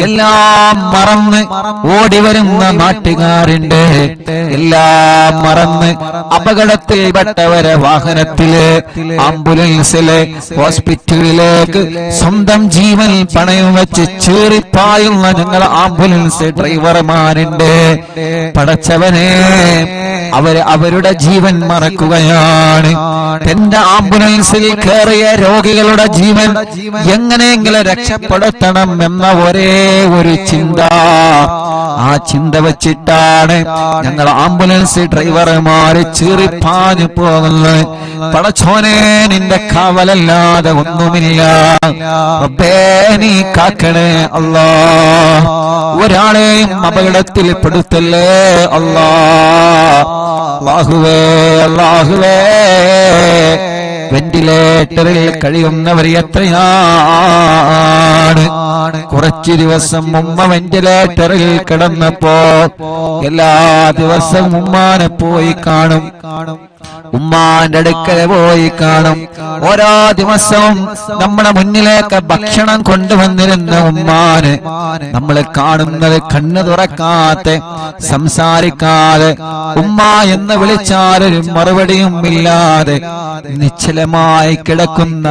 എല്ലാം മറന്ന് ഓടി വരുന്ന നാട്ടുകാരുണ്ട്, എല്ലാം മറന്ന് അപകടത്തിൽ പെട്ടവരെ വാഹനത്തില് ആംബുലൻസില് ഹോസ്പിറ്റലിലേക്ക് സ്വന്തം ജീവൻ പണയം വെച്ച് ചീറിപ്പായുന്ന ഞങ്ങളെ ആംബുലൻസ് ഡ്രൈവർമാരുണ്ട്. പടച്ചവനെ അവരുടെ ജീവൻ മറക്കുകയാണ്. എന്റെ ആംബുലൻസിൽ കയറിയ രോഗികളുടെ ജീവൻ എങ്ങനെയെങ്കിലും രക്ഷപ്പെടുത്തണം എന്ന ഒരേ ഒരു ചിന്ത, ആ ചിന്ത വച്ചിട്ടാണ് ഞങ്ങൾ ആംബുലൻസ് ഡ്രൈവർമാര് ചീറിപ്പാഞ്ഞു പോകുന്നത്. പടച്ചോനെ നിന്റെ കാവലല്ലാതെ ഒന്നുമില്ല. റബ്ബേ നീ കാക്കണേ അല്ലാ. ഒരാളെയും അപകടത്തിൽ പെടുത്തല്ലേ അല്ലാ. അല്ലാഹുവേ അല്ലാഹുവേ, വെന്റിലേറ്ററിൽ കഴിയുന്നവർ എത്രയാണ്. കുറച്ചു ദിവസം ഉമ്മ വെന്റിലേറ്ററിൽ കിടന്നപ്പോ എല്ലാ ദിവസവും ഉമ്മാനെ പോയി കാണും, ഉമ്മാന്റെ അടുക്കൽ പോയി കാണും. ഓരോ ദിവസവും നമ്മുടെ മുന്നിലേക്ക് ഭക്ഷണം കൊണ്ടുവന്നിരുന്ന ഉമ്മാന് നമ്മൾ കാണുന്നത് കണ്ണു തുറക്കാതെ സംസാരിക്കാതെ ഉമ്മ എന്ന് വിളിച്ചാലൊരു മറുപടിയും ഇല്ലാതെ നിശ്ചലമായി കിടക്കുന്ന,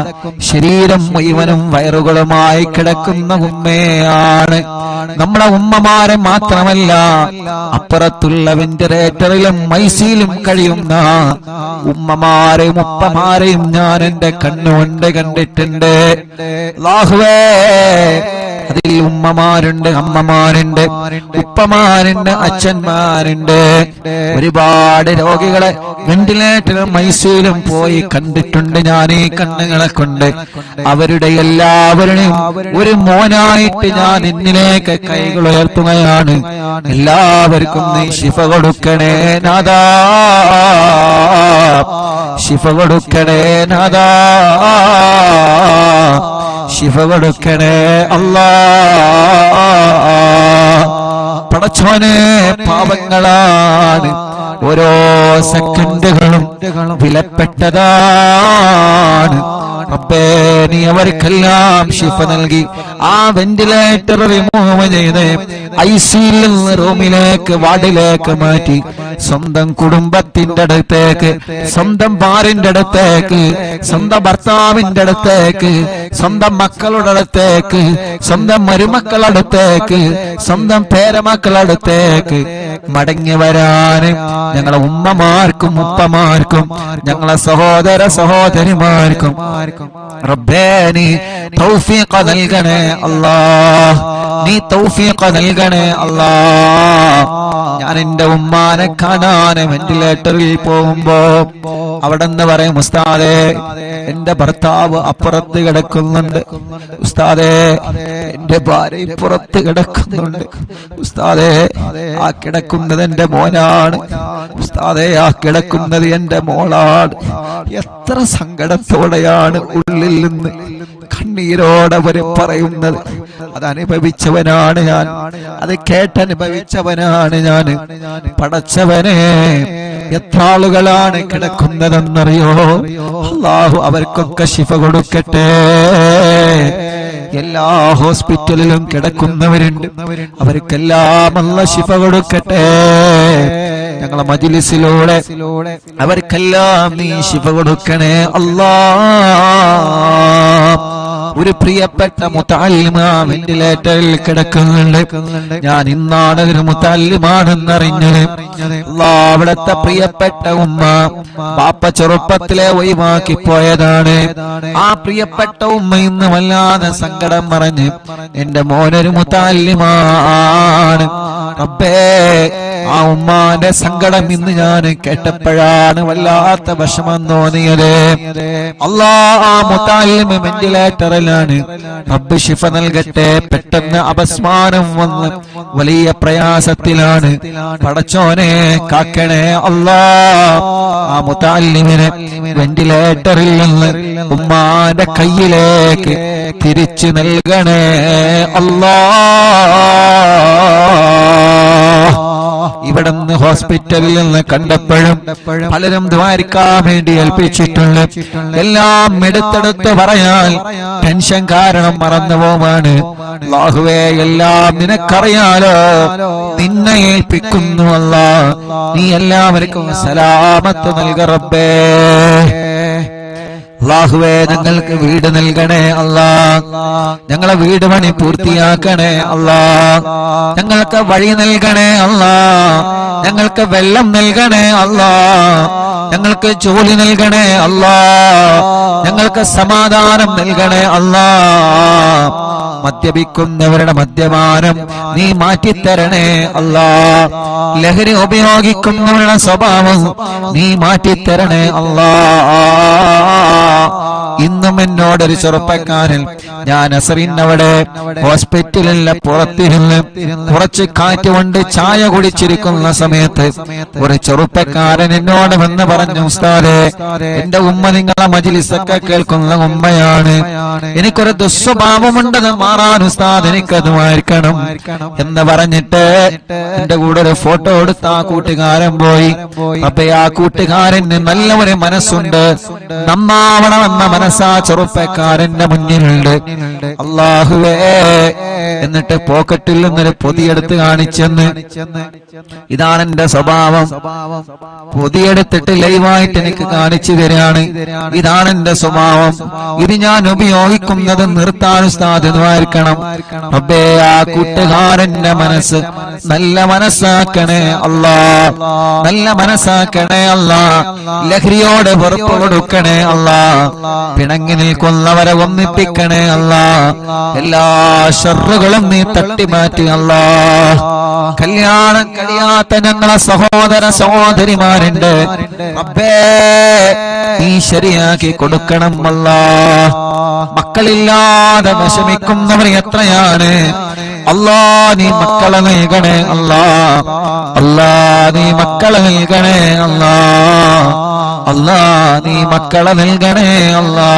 ശരീരം മുഴുവനും വയറുകളുമായി കിടക്കുന്ന ഉമ്മയാണ്. നമ്മളെ ഉമ്മമാരെ മാത്രമല്ല, അപ്പുറത്തുള്ള വെന്റിലേറ്ററിലും ഐസിയിലും കഴിയുന്ന ഉമ്മമാരെയും ഉപ്പമാരെയും ഞാൻ എന്റെ കണ്ണുകൊണ്ട് കണ്ടിട്ടുണ്ട്. അല്ലാഹുവേ, അതിൽ ഉമ്മമാരുണ്ട്, അമ്മമാരുണ്ട്, ഉപ്പമാരുണ്ട്, അച്ഛന്മാരുണ്ട്. ഒരുപാട് രോഗികളെ വെന്റിലേറ്ററിലും ഐസിയുലും പോയി കണ്ടിട്ടുണ്ട് ഞാൻ ഈ കണ്ണുകളെ കൊണ്ട്. അവരുടെ എല്ലാവരുടെയും ഒരു മോനായിട്ട് ഞാൻ നിന്നിലേക്ക് കൈകൾ ഉയർത്തുകയാണ്. എല്ലാവർക്കും നീ ശിഫ കൊടുക്കണേ നാഥാ, ശിഫ കൊടുക്കണേ നാഥാ, ശിഫ കൊടുക്കണേ അല്ലാ. പടച്ചോനെ, പാവങ്ങളാണ്, ഓരോ സെക്കൻഡുകളും വിലപ്പെട്ടതാണ്. റബ്ബേ, നീ അവർക്കെല്ലാം ശിഫ നൽകി ആ വെന്റിലേറ്റർ റിമൂവ് ചെയ്ത് ഐസിയിൽ നിന്ന് റൂമിലേക്ക്, വാർഡിലേക്ക് മാറ്റി സ്വന്തം കുടുംബത്തിന്റെ അടുത്തേക്ക്, സ്വന്തം ഭാര്യന്റെ അടുത്തേക്ക്, സ്വന്തം ഭർത്താവിന്റെ അടുത്തേക്ക്, സ്വന്തം മക്കളുടെ അടുത്തേക്ക്, സ്വന്തം മരുമക്കളുടെ അടുത്തേക്ക്, സ്വന്തം പേരമക്കളുടെ അടുത്തേക്ക് മടങ്ങി വരാന് ഞങ്ങളെ ഉമ്മമാർക്കും ഉപ്പമാർക്കും ഞങ്ങളെ സഹോദര സഹോദരിമാർക്കും റബ്ബേ നീ തൗഫീഖ് നൽകണേ അല്ലാഹ്, നീ തൗഫീഖ് നൽകണേ അല്ലാഹ്. ഞാൻ എന്റെ ഉമ്മാനെ കാണാൻ വെന്റിലേറ്ററിൽ പോകുമ്പോ അവിടെ നിന്ന് പറയും, ഉസ്താദേ എന്റെ ഭർത്താവ് അപ്പുറത്ത് കിടക്കുന്നുണ്ട്, ഉസ്താദേ എന്റെ ഭാര്യ പുറത്ത് കിടക്കുന്നുണ്ട്, ഉസ്താദേ ആ കിടക്കുന്നത് എന്റെ മോനാണ്, ഉസ്താദേ ആ കിടക്കുന്നത് എന്റെ മോളാണ്. എത്ര സങ്കടത്തോടെയാണ് ഉള്ളിൽ നിന്ന് കണ്ണീരോടെ അവര് പറയുന്നത്. അതനുഭവിച്ചവനാണ് ഞാൻ, അത് കേട്ടനുഭവിച്ചവനാണ് ഞാൻ. പടച്ചവനെ, എത്ര ആളുകളാണ് കിടക്കുന്നതെന്നറിയോ? അല്ലാഹു അവർക്കൊക്കെ ശിഫ കൊടുക്കട്ടെ. എല്ലാ ഹോസ്പിറ്റലിലും കിടക്കുന്നവരുണ്ട്, അവർക്കെല്ലാം അല്ലാഹു ശിഫ കൊടുക്കട്ടെ. ഞങ്ങളെ മജ്‌ലിസിലൂടെ അവർക്കെല്ലാം നീ ശിഫ കൊടുക്കണേ അല്ലാഹ്. ഒരു പ്രിയപ്പെട്ട മുതഅല്ലിമ വെന്റിലേറ്ററിൽ കിടക്കുന്നുണ്ട്. ഞാൻ ഇന്നാണ് ഒരു മുതഅല്ലിമാണെന്നറിഞ്ഞത്. അല്ലാഹ്, അവിടുത്തെ പ്രിയപ്പെട്ട ഉമ്മ ബാപ്പ ചെറുപ്പത്തിലെ ഒഴിവാക്കി പോയതാണ്. ആ പ്രിയപ്പെട്ട ഉമ്മ ഇന്ന് വല്ലാതെ സങ്കടം പറഞ്ഞ് എന്റെ മോനൊരു മുതഅല്ലിമാണ്. റബ്ബേ, ആ ഉമ്മാന്റെ സങ്കടം ഇന്ന് ഞാൻ കേട്ടപ്പോഴാണ് വല്ലാത്ത വിഷമം തോന്നിയത്. അല്ലാഹ്, ആ മുതഅല്ലിമ വെന്റിലേറ്ററിലാണ്. റബ്ബ് ശിഫ നൽകട്ടെ. പെട്ടെന്ന് അപസ്മാരം വന്ന് വലിയ പ്രയാസത്തിലാണ്. പടച്ചോനെ കാക്കണേ അല്ലാഹ്. ആ മുതഅല്ലിമിനെ വെന്റിലേറ്ററിൽ നിന്ന് ഉമ്മാന്റെ കയ്യിലേക്ക് തിരിച്ചു നൽകണേ അല്ലാഹ്. ഇവിടുന്ന് ഹോസ്പിറ്റലിൽ നിന്ന് കണ്ടപ്പോഴും പലരും ദ്വാരിക്കാൻ വേണ്ടി ഏൽപ്പിച്ചിട്ടുണ്ട്. എല്ലാം എടുത്തെടുത്ത് പറയാൻ ടെൻഷൻ കാരണം മറന്നുപോവാണ്. അല്ലാഹുവേ, എല്ലാം നിനക്കറിയാലോ, നിന്നെ ഏൽപ്പിക്കുന്നു അല്ലാഹ്. നീ എല്ലാവർക്കും സലാമത്ത് നൽക റബ്ബേ. അല്ലാഹുവേ, ഞങ്ങൾക്ക് വീട് നൽകണേ അല്ലാഹ്. ഞങ്ങളെ വീട് പണി പൂർത്തിയാക്കണേ അല്ലാഹ്. ഞങ്ങൾക്ക് വഴി നൽകണേ അല്ലാഹ്. ഞങ്ങൾക്ക് വെള്ളം നൽകണേ അല്ലാഹ്. ഞങ്ങൾക്ക് ജോലി നൽകണേ അല്ലാഹ്. ഞങ്ങൾക്ക് സമാധാനം നൽകണേ അല്ലാഹ്. മദ്യപിക്കുന്നവരുടെ മദ്യപാനം നീ മാറ്റിത്തരണേ അല്ലാഹ്. ലഹരി ഉപയോഗിക്കുന്നവരുടെ സ്വഭാവം നീ മാറ്റിത്തരണേ അല്ലാഹ്. ഇന്നും എന്നോടൊരു ചെറുപ്പക്കാരൻ, ഞാൻ അസറിനവിടെ ഹോസ്പിറ്റലിലെ പുറത്തിരുന്ന് കുറച്ച് കാറ്റ് കൊണ്ട് ചായ കുടിച്ചിരിക്കുന്ന സമയത്ത് ഒരു ചെറുപ്പക്കാരൻ എന്നോട് വന്ന് പറഞ്ഞു, ഉസ്താദേ എന്റെ ഉമ്മ നിങ്ങളെ മജ്‌ലിസൊക്കെ കേൾക്കുന്ന ഉമ്മയാണ്, എനിക്കൊരു ദുസ്വഭാവമുണ്ടെന്ന് മാറാൻ ഉസ്താദ് എനിക്കത് മാർക്കണം എന്ന് പറഞ്ഞിട്ട് എന്റെ കൂടെ ഒരു ഫോട്ടോ എടുത്ത് ആ കൂട്ടുകാരൻ പോയി. അപ്പൊ ആ കൂട്ടുകാരന് നല്ല ഒരു മനസ്സുണ്ട്, നന്നാവണമെന്ന മനസ്സാ ചെറുപ്പക്കാരന്റെ മുന്നിലുണ്ട്. അല്ലാഹുവേ, എന്നിട്ട് പോക്കറ്റിൽ നിന്നൊരു പൊതിയെടുത്ത് കാണിച്ചെന്ന്, ഇതാണ് എന്റെ സ്വഭാവം. പൊതിയെടുത്തിട്ട് ലൈവായിട്ട് എനിക്ക് കാണിച്ചു തരാണ്. ഇതാണ് എന്റെ സ്വഭാവം. ഇത് ഞാൻ ഉപയോഗിക്കുന്നത് നിർത്താൻ സാധ്യതമായിരിക്കണം. റബ്ബേ, ആ കൂട്ടുകാരന്റെ മനസ്സ് നല്ല മനസ്സാക്കണേ അല്ലാ, നല്ല മനസ്സാക്കണേ അല്ലാ. ലഹരിയോട് വെറുപ്പ് കൊടുക്കണേ അല്ലാ. പിണങ്ങി നിൽക്കുന്നവരെ ഒന്നിപ്പിക്കണേ അല്ലാ. എല്ലാ ശർറുകളും നീ തട്ടിമാറ്റി അല്ലാ. കല്യാണം കഴിയാത്ത ഞങ്ങളെ സഹോദര സഹോദരിമാരുണ്ട്, റബ്ബേ നീ ശരിയാക്കി കൊടുക്കണം അല്ലാ. മക്കളില്ലാതെ വിഷമിക്കുന്നവർ എത്രയാണ് അല്ലാ. നീ മക്കളെ നൽകണേ അല്ലാ. അല്ലാ, നീ മക്കളെ നൽകണേ അല്ലാ. അല്ലാ, നീ മക്കളെ നൽകണേ അല്ലാ.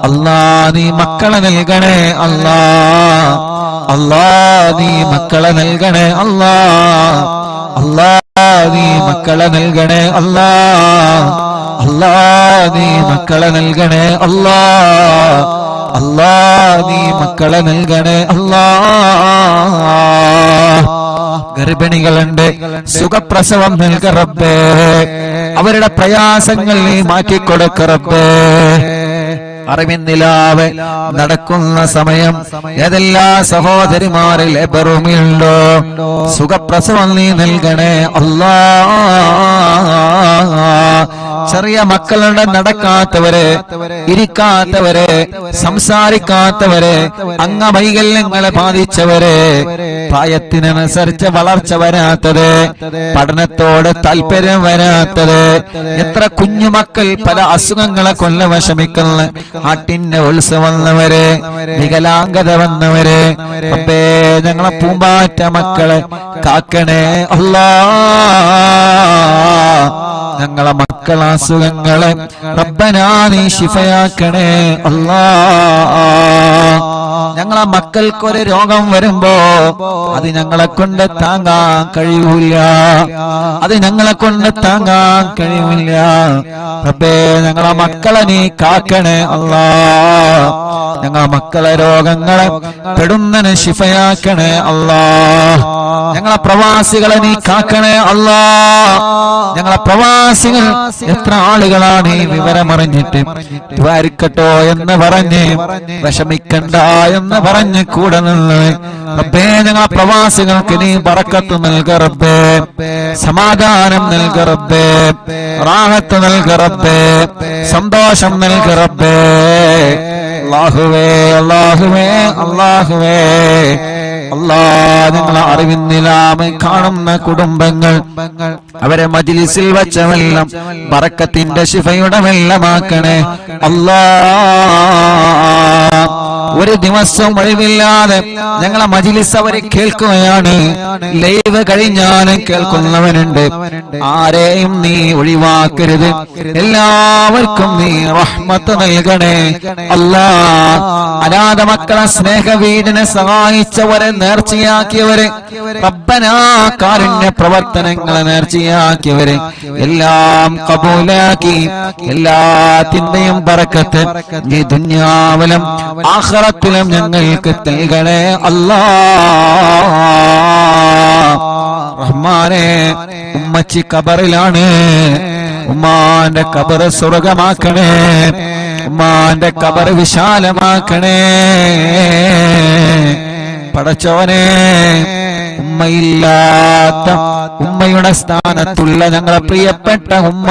അല്ലാ, നീ മക്കളെ നൽകണേ അല്ലാ. അല്ലാ, നീ മക്കളെ നൽകണേ അല്ലാ. അല്ലാ, നീ മക്കളെ നൽകണേ അല്ലാ. അല്ലാ, നീ മക്കളെ നൽകണേ അല്ലാ. അല്ലാ, നീ മക്കളെ നൽകണേ അല്ലാ. ഗർഭിണികളുണ്ട്, സുഖപ്രസവം നൽക റബ്ബേ. അവരുടെ പ്രയാസങ്ങൾ നീ മാറ്റിക്കൊടുക്ക റബ്ബേ. അറിവിന്നിലാവെ നടക്കുന്ന സമയം ഏതെല്ലാ സഹോദരിമാരിൽ ബറുമിയുണ്ടോ, സുഖപ്രസവം നീ നൽകണേ അല്ലാ. ചെറിയ മക്കളുടെ നടക്കാത്തവരെ, ഇരിക്കാത്തവരെ, സംസാരിക്കാത്തവരെ, അംഗവൈകല്യങ്ങളെ ബാധിച്ചവരെ, പ്രായത്തിനനുസരിച്ച് വളർച്ച വരാത്തത്, പഠനത്തോട് താല്പര്യം വരാത്തത്, എത്ര കുഞ്ഞുമക്കൾ പല അസുഖങ്ങളെ കൊല്ല വിഷമിക്കുന്ന, ആട്ടിന്റെ ഉത്സവം വന്നവരെ, വികലാംഗത വന്നവരെ, അപ്പേ ഞങ്ങളെ പൂമ്പാറ്റ മക്കളെ കാക്കണേ അല്ലാ. ഞങ്ങളെ മക്കളെ അസുഖങ്ങളെ റബ്ബനാ നീ ശിഫയാക്കണേ അല്ലാ. ഞങ്ങളെ മക്കൾക്കൊരു രോഗം വരുമ്പോ അത് ഞങ്ങളെ കൊണ്ട് താങ്ങാൻ കഴിയൂല, അത് ഞങ്ങളെ കൊണ്ട് താങ്ങാൻ കഴിയൂല. റബ്ബേ, ഞങ്ങളെ മക്കളെ നീ കാക്കണേ അല്ലാ. ഞങ്ങളെ മക്കളെ രോഗങ്ങളെ പെടുന്നതിന് ശിഫയാക്കണേ അല്ലാ. ഞങ്ങളെ പ്രവാസികളെ നീ കാക്കണേ അല്ലാ. ഞങ്ങളെ പ്രവാസികൾ എത്ര ആളുകളാണ് ഈ വിവരമറിഞ്ഞിട്ട് ദ്വാരിക്കട്ടോ എന്ന് പറഞ്ഞ്, വിഷമിക്കണ്ട എന്ന് പറഞ്ഞ് കൂടെ നിന്ന് റബ്ബേ, ഞങ്ങളെ പ്രവാസികൾക്ക് നീ ബറക്കത്ത് നൽക റബ്ബേ, സമാധാനം നൽക റബ്ബേ, റാഹത്ത് നൽക റബ്ബേ, സന്തോഷം നൽക റബ്ബേ. അല്ലാഹുവേ, അല്ലാഹുവേ, അല്ലാഹുവേ, അല്ലാ, നിങ്ങളെ അറിവിന്നിലാമ കാണുന്ന കുടുംബങ്ങൾ അവരെ മജ്ലിസിൽ വച്ചവെല്ലാം ബറക്കത്തിന്റെ ശിഫയുടെ വെള്ളമാക്കണേ അല്ലാ. ഒരു ദിവസം ഒഴിവില്ലാതെ ഞങ്ങളെ മജ്ലിസ് അവരെ കേൾക്കുകയാണ്. ലൈവ് കഴിഞ്ഞാലും കേൾക്കുന്നവനുണ്ട്. ആരെയും നീ ഒഴിവാക്കരുത്. എല്ലാവർക്കും നീ റഹ്മത്ത് നൽകണേ അല്ലാ. അനാഥ മക്കളെ സ്നേഹവീടിനെ സഹായിച്ചവരെ, നേർച്ചയാക്കിയവരെ, റബ്ബനാ കാരുണ്യ പ്രവർത്തനങ്ങളെ നേർച്ചയാക്കിയവരെ എല്ലാം കബൂലാക്കി എല്ലാത്തിന്റെയും ബറക്കത്ത് ഈ ദുനിയാവിലും ആഖിറത്തിലും ഞങ്ങൾക്ക് നൽകണേ അല്ലാ. റഹ്മാനേ, ഉമ്മച്ചി ഖബറിലാണ്. ഉമ്മാന്റെ ഖബർ സ്വർഗമാക്കണേ. ഉമ്മാന്റെ ഖബർ വിശാലമാക്കണേ. പടച്ചോനെ, ഉമ്മയില്ലാത്ത, ഉമ്മയുടെ സ്ഥാനത്തുള്ള ഞങ്ങളെ പ്രിയപ്പെട്ട ഉമ്മ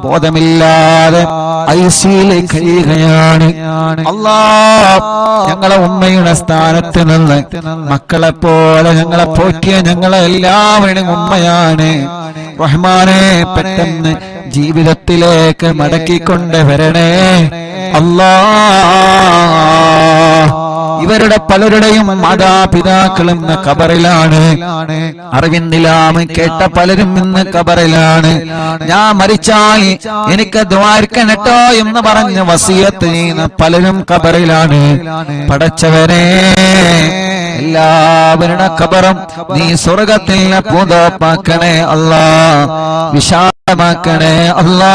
ബോധമില്ലാതെ ഐസിയിലേക്ക് കഴിയുകയാണ് അല്ലാ. ഞങ്ങളെ ഉമ്മയുടെ സ്ഥാനത്ത് നിന്ന് മക്കളെ പോലെ ഞങ്ങളെ പോറ്റിയ ഞങ്ങളെ എല്ലാവരും ഉമ്മയാണ്. റഹ്മാനെ, പെട്ടെന്ന് ജീവിതത്തിലേക്ക് മടക്കിക്കൊണ്ടുവരണേ അല്ലാ. ഇവരുടെ പലരുടെയും മാതാപിതാക്കളും ഇന്ന് ഖബറിലാണ്. അറിവിന്നിലാമ കേട്ട പലരും ഇന്ന് ഖബറിലാണ്. ഞാൻ മരിച്ചാൽ എനിക്ക് ദ്വാരിക്കണട്ടോ എന്ന് പറഞ്ഞ് വസിയത്ത് ചെയ്യുന്ന പലരും ഖബറിലാണ്. പടച്ചവനെ, എല്ലാവരുടെ ഖബറും നീ സ്വർഗത്തിൽ പൂന്തോപ്പാക്കണേ അല്ലാ, വിശാലമാക്കണേ അല്ലാ.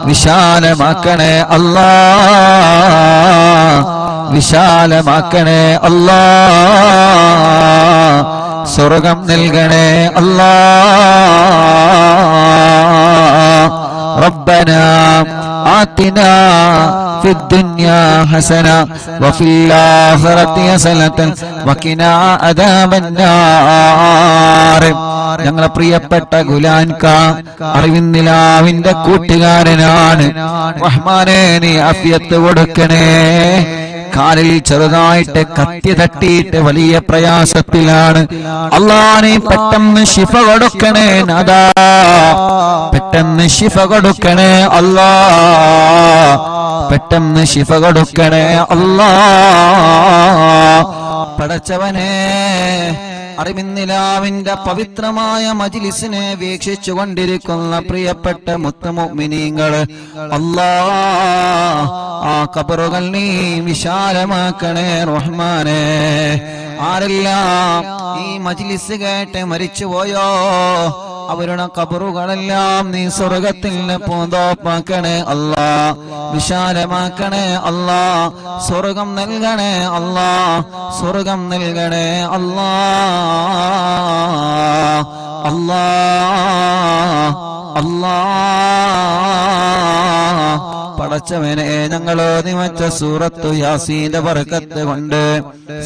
വിശാലമാക്കണേ അല്ലാ, വിശാലമാക്കണേ അല്ലാ, സ്വർഗം നൽകണേ അല്ലാ. റബ്ബനാ ആതിനാ في الدنيا حسنة وفي الآخرة حسنة وقنا عذاب النار. ഞങ്ങളെ പ്രിയപ്പെട്ട ഗുലാൻക അറിവിന്നിലാവിന്റെ കൂട്ടുകാരനാണ്. റഹ്മാനേ, നീ ആഫിയത്ത് കൊടുക്കണേ. കാലിൽ ചെറുതായിട്ട് കത്തി തട്ടിയിട്ട് വലിയ പ്രയാസത്തിലാണ്. അല്ലാഹ്, നീ പെട്ടെന്ന് ശിഫ കൊടുക്കണേ നാഥാ, പെട്ടെന്ന് ശിഫ കൊടുക്കണേ അല്ലാഹ്, പെട്ടെന്ന് ശിഫ കൊടുക്കണേ അല്ലാഹ്. പടച്ചവനെ, അറിവിന്നിലാവിന്റെ പവിത്രമായ മജ്ലിസിനെ വീക്ഷിച്ചു കൊണ്ടിരിക്കുന്ന പ്രിയപ്പെട്ട മുത്തുമുഅ്മിനീങ്ങള്, അല്ലാഹ്, ആ ഖബറുകൾ നീ വിശാലമാക്കണേ റഹ്മാനേ. ആരെല്ലാം ഈ മജ്ലിസ് കേട്ട് മരിച്ചുപോയോ അവരുടെ ഖബറുകളെല്ലാം നീ സ്വർഗത്തിൽ പൂന്തോപ്പാക്കണേ അല്ലാ, വിശാലമാക്കണേ അല്ലാ, സ്വർഗം നൽകണേ അല്ലാ, സ്വർഗം നൽകണേ അല്ലാ. അല്ലാ അല്ലാ പടച്ചവനെ, ഞങ്ങളോ നിമച്ച സൂറത്തു യാസീന്റെ ബറക്കത്ത് കൊണ്ട്,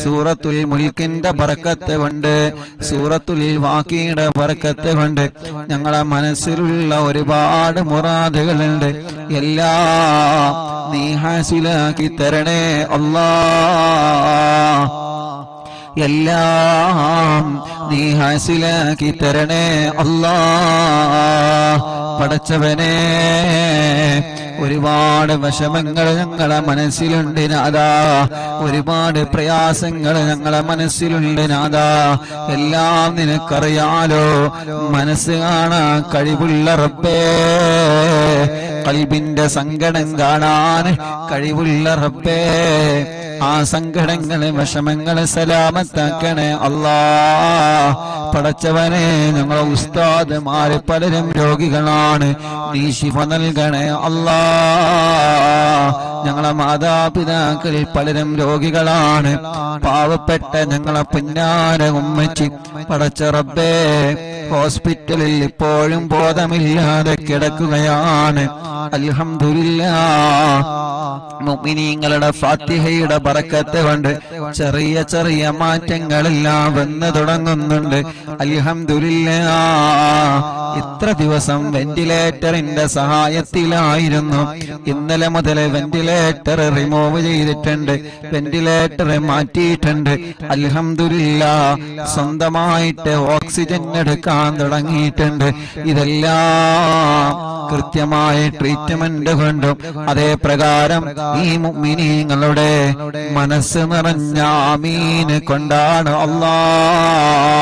സൂറത്തുൽ മുൽക്കിന്റെ ബറക്കത്ത് കൊണ്ട്, സൂറത്തുൽ വാഖിയുടെ ബറക്കത്ത് കൊണ്ട് ഞങ്ങളെ മനസ്സിലുള്ള ഒരുപാട് മുറാദുകളുണ്ട്. എല്ലാം നീ ഹാസിലാക്കി തരണേ അല്ലാഹ്, എല്ലാം നീ ഹാസിലാക്കി തരണേ അല്ലാഹ്. പടച്ചവനെ, ഒരുപാട് വിഷമങ്ങൾ ഞങ്ങളെ മനസ്സിലുണ്ട് നാഥാ, ഒരുപാട് പ്രയാസങ്ങൾ ഞങ്ങളെ മനസ്സിലുണ്ട് നാഥാ. എല്ലാം നിനക്കറിയാലോ, മനസ്സ് കാണാൻ കഴിവുള്ള റബ്ബേ, ഖൽബിന്റെ സങ്കടം കാണാൻ കഴിവുള്ള റബ്ബേ, ആ സങ്കടങ്ങളെ വിഷമങ്ങളെ സലാമത്താക്കണേ അല്ലാഹ്. പടച്ചവനെ, ഞങ്ങളെ ഉസ്താദുമാര് പലരും രോഗികളാണ്, നീ ശിഫ നൽകണേ അല്ലാഹ്. ഞങ്ങളെ മാതാപിതാക്കൾ പലരും രോഗികളാണ്, പാവപ്പെട്ട ഞങ്ങളെ പുന്നാര ഉമ്മച്ചി പടച്ച റബ്ബേ ഹോസ്പിറ്റലിൽ ഇപ്പോഴും ബോധമില്ലാതെ കിടക്കുകയാണ്. അൽഹംദുലില്ലാഹ്, മുഅ്മിനീങ്ങളുടെ ഫാത്തിഹയുടെ ബറക്കത്ത് കൊണ്ട് ചെറിയ ചെറിയ മാറ്റങ്ങളെല്ലാം വന്നു തുടങ്ങുന്നുണ്ട്. അൽഹംദുലില്ലാഹ്, ഇത്ര ദിവസം വെന്റിലേറ്ററിന്റെ സഹായത്തിലായിരുന്നു. ഇന്നലെ മുതൽ വെന്റിലേറ്റർ റിമൂവ് ചെയ്തിട്ടുണ്ട്, വെന്റിലേറ്റർ മാറ്റിയിട്ടുണ്ട്. അൽഹംദുലില്ലാഹ്, സ്വന്തമായിട്ട് ഓക്സിജൻ എടുക്കാൻ തുടങ്ങിയിട്ടുണ്ട്. ഇതെല്ലാം കൃത്യമായ ട്രീറ്റ്മെന്റ് കൊണ്ടും അതേ പ്രകാരം ഈ മുഅ്മിനീങ്ങളുടെ മനസ്സ് നിറഞ്ഞ ആമീൻ കൊണ്ടാണ് അല്ലാഹ്.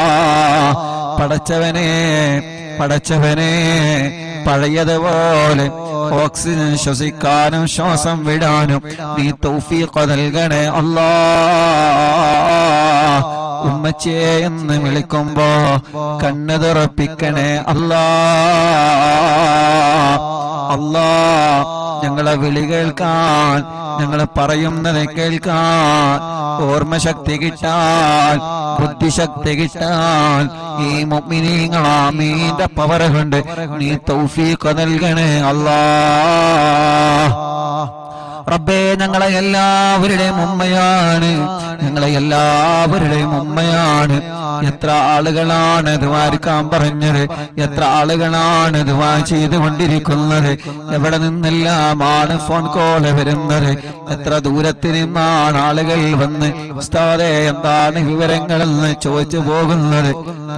പടച്ചവനെ, പടച്ചവനെ, പഴയതുപോലെ ഓക്സിജൻ ശ്വസിക്കാനും ശ്വാസം വിടാനും നീ തൗഫീഖ് നൽകണേ അല്ലാഹ്. ഉമ്മച്ചിയെ എന്ന് വിളിക്കുമ്പോ കണ്ണ് തുറപ്പിക്കണേ അല്ലാഹ്. അല്ലാഹ്, ഞങ്ങളെ വിളി കേൾക്കാൻ, ഞങ്ങൾ പറയുന്നത് കേൾക്കാൻ ഓർമ്മശക്തി കിട്ടാൻ, ബുദ്ധിശക്തി കിട്ടാൻ ഈ മുഅ്മിനീങ്ങൾ ആമീന്റെ പവർ കൊണ്ട് നീ തൗഫീഖ് നൽകണേ അല്ലാഹ്. റബ്ബേ, ഞങ്ങളെ എല്ലാവരുടെയും ഉമ്മയാണ്, ഞങ്ങളെ എല്ലാവരുടെയും ഉമ്മയാണ്. എത്ര ആളുകളാണ് ദുആക്കാൻ പറഞ്ഞത്, എത്ര ആളുകളാണ് ദുആ ചെയ്തുകൊണ്ടിരിക്കുന്നത്, എവിടെ നിന്നെല്ലാമാണ് ഫോൺ കോൾ വരുന്നത്, എത്ര ദൂരത്തിൽ നിന്നാണ് ആളുകൾ വന്ന് ഉസ്താദേ എന്താണ് വിവരങ്ങളെന്ന് ചോദിച്ചു പോകുന്നത്.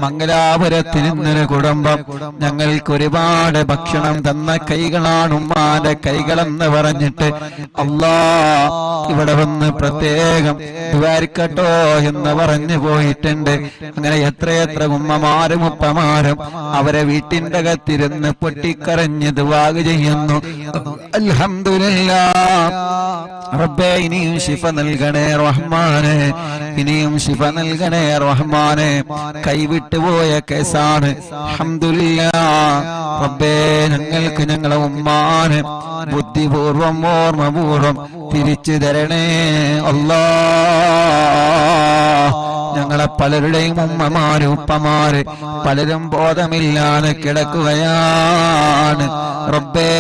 മംഗലാപുരത്തിൽ നിന്നൊരു കുടുംബം ഞങ്ങൾക്ക് ഒരുപാട് ഭക്ഷണം തന്ന കൈകളാണ് ഉമ്മാന്റെ കൈകളെന്ന് പറഞ്ഞിട്ട് അല്ലാഹ് ഇവിടെ വന്ന് പ്രത്യേകം ദ്വാരിക്കട്ടോ എന്ന് പറഞ്ഞു പോയിട്ടുണ്ട്. അങ്ങനെ എത്രയെത്ര ഉമ്മമാരും ഉപ്പമാരും അവരെ വീട്ടിന്റെ അകത്തിരുന്ന് പൊട്ടിക്കരഞ്ഞ് ദുആ ചെയ്യുന്നു. അൽഹംദുലില്ലാഹ് റബ്ബേ ഇനിയും ശിഫ നൽകണേ റഹ്മാനെ, ഇനിയും ശിഫ നൽകണേ റഹ്മാനെ. കൈവിട്ടുപോയ കേസാണ്. അൽഹംദുലില്ലാഹ് റബ്ബേ ഞങ്ങൾക്ക് ഞങ്ങളെ ഉമ്മാനെ ബുദ്ധിപൂർവം ഓർമ്മപൂർവം തിരിച്ചു തരണേ അല്ലാഹ്. ഞങ്ങളെ പലരുടെയും ഉമ്മമാര് ഉപ്പമാര് പലരും ബോധമില്ലാതെ കിടക്കുകയാണ്. റബ്ബേ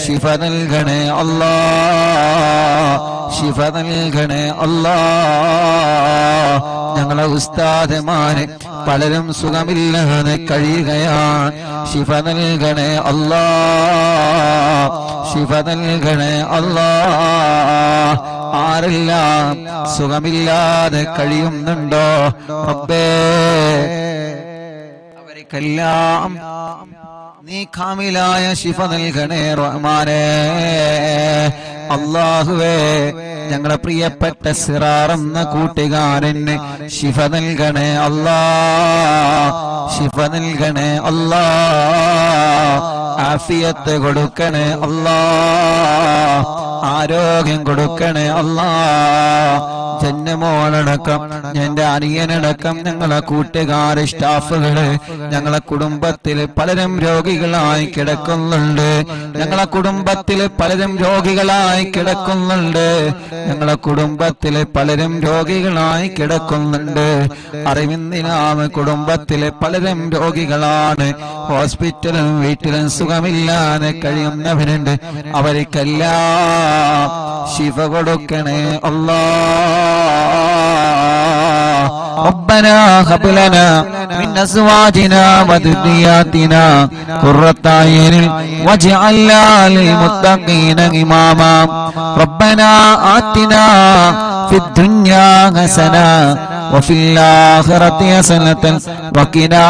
ശിഫ നൽകണേ അല്ലാഹ്, ശിഫ നൽകണേ അല്ലാഹ്. ഞങ്ങളെ ഉസ്താദുമാര് പലരും സുഖമില്ലാതെ കഴിയുകയാണ്. ശിഫ നൽകണേ അല്ലാഹ്, ശിഫ നൽകണേ അല്ലാഹ്. ആരെല്ലാം സുഖമില്ലാതെ കഴിയുന്നുണ്ടോ റബ്ബേ അവർക്കെല്ലാം നീ കാമിലായ ശിഫ നൽകണേ റഹ്മാനേ. അല്ലാഹുവേ ഞങ്ങളെ പ്രിയപ്പെട്ട സിറാർ എന്ന കൂട്ടുകാരന് ശിഫ നൽകണേ അല്ലാഹ്, ശിഫ നൽകണേ അല്ലാഹ്. ആഫിയത്ത് കൊടുക്കണേ അല്ലാഹ്, ആരോഗ്യം കൊടുക്കണേ അല്ലാഹ്. ജന്മോളടക്കം എന്റെ അനിയനടക്കം ഞങ്ങളെ കൂട്ടുകാര് സ്റ്റാഫുകള് ഞങ്ങളെ കുടുംബത്തിൽ പലരും രോഗികളായി കിടക്കുന്നുണ്ട്. ഞങ്ങളെ കുടുംബത്തിൽ പലരും രോഗികളായി കിടക്കുന്നുണ്ട്. ഞങ്ങളെ കുടുംബത്തിൽ പലരും രോഗികളായി കിടക്കുന്നുണ്ട്. അറിവിന്ദിനാമ കുടുംബത്തിലെ പലരും രോഗികളാണ്. ഹോസ്പിറ്റലും വീട്ടിലും സുഖമില്ലാതെ കഴിയുന്നവരുണ്ട്. അവർക്കെല്ലാം ശിഫ കൊടുക്കണേ അല്ലാഹ്. ربنا هب لنا من أزواجنا وذرياتنا قرة أعين واجعلنا للمتقين إماما ربنا آتنا في الدنيا حسنة وفي الآخرة حسنة وقنا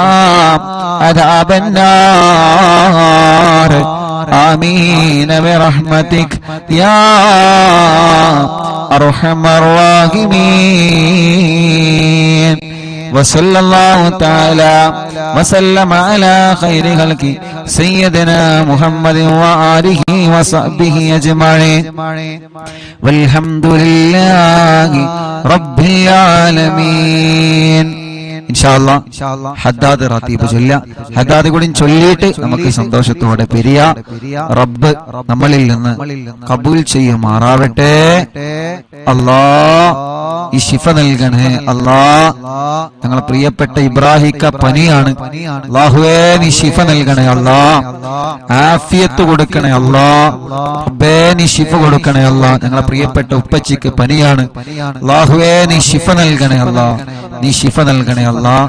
عذاب النار آمين برحمتك يا أرحم الراحمين. وصلى الله تعالى وسلم على خير خلقه سيدنا محمد وآله وصحبه أجمعين والحمد لله رب العالمين. ഇൻഷാഅല്ലാഹ് ഹദ്ദാദ് റാത്തീബ് ചൊല്ല. ഹദ്ദാദ് കൂടി ചൊല്ലിയിട്ട് നമുക്ക് സന്തോഷത്തോടെ പിരിയ. റബ്ബ് നമ്മളിൽ നിന്ന് കബൂൽ ചെയ്യുമാറാവട്ടെ. അല്ലാഹ് ഈ ശിഫ നൽകണേ അല്ലാഹ്. ഞങ്ങളെ പ്രിയപ്പെട്ട ഇബ്രാഹിക്ക പനിയാണ്. അല്ലാഹുവേ നീ ശിഫ നൽകണേ അല്ലാഹ്, ആഫിയത്ത് കൊടുക്കണേ അല്ലാഹ്. റബ്ബേ നീ ശിഫ കൊടുക്കണേ അല്ലാഹ്. ഞങ്ങളെ പ്രിയപ്പെട്ട ഉപ്പച്ചിക്ക് പനിയാണ്. അല്ലാഹുവേ നീ ശിഫ നൽകണേ അല്ലാഹ്, നീ ശിഫ നൽകണേ അല്ലാഹ്.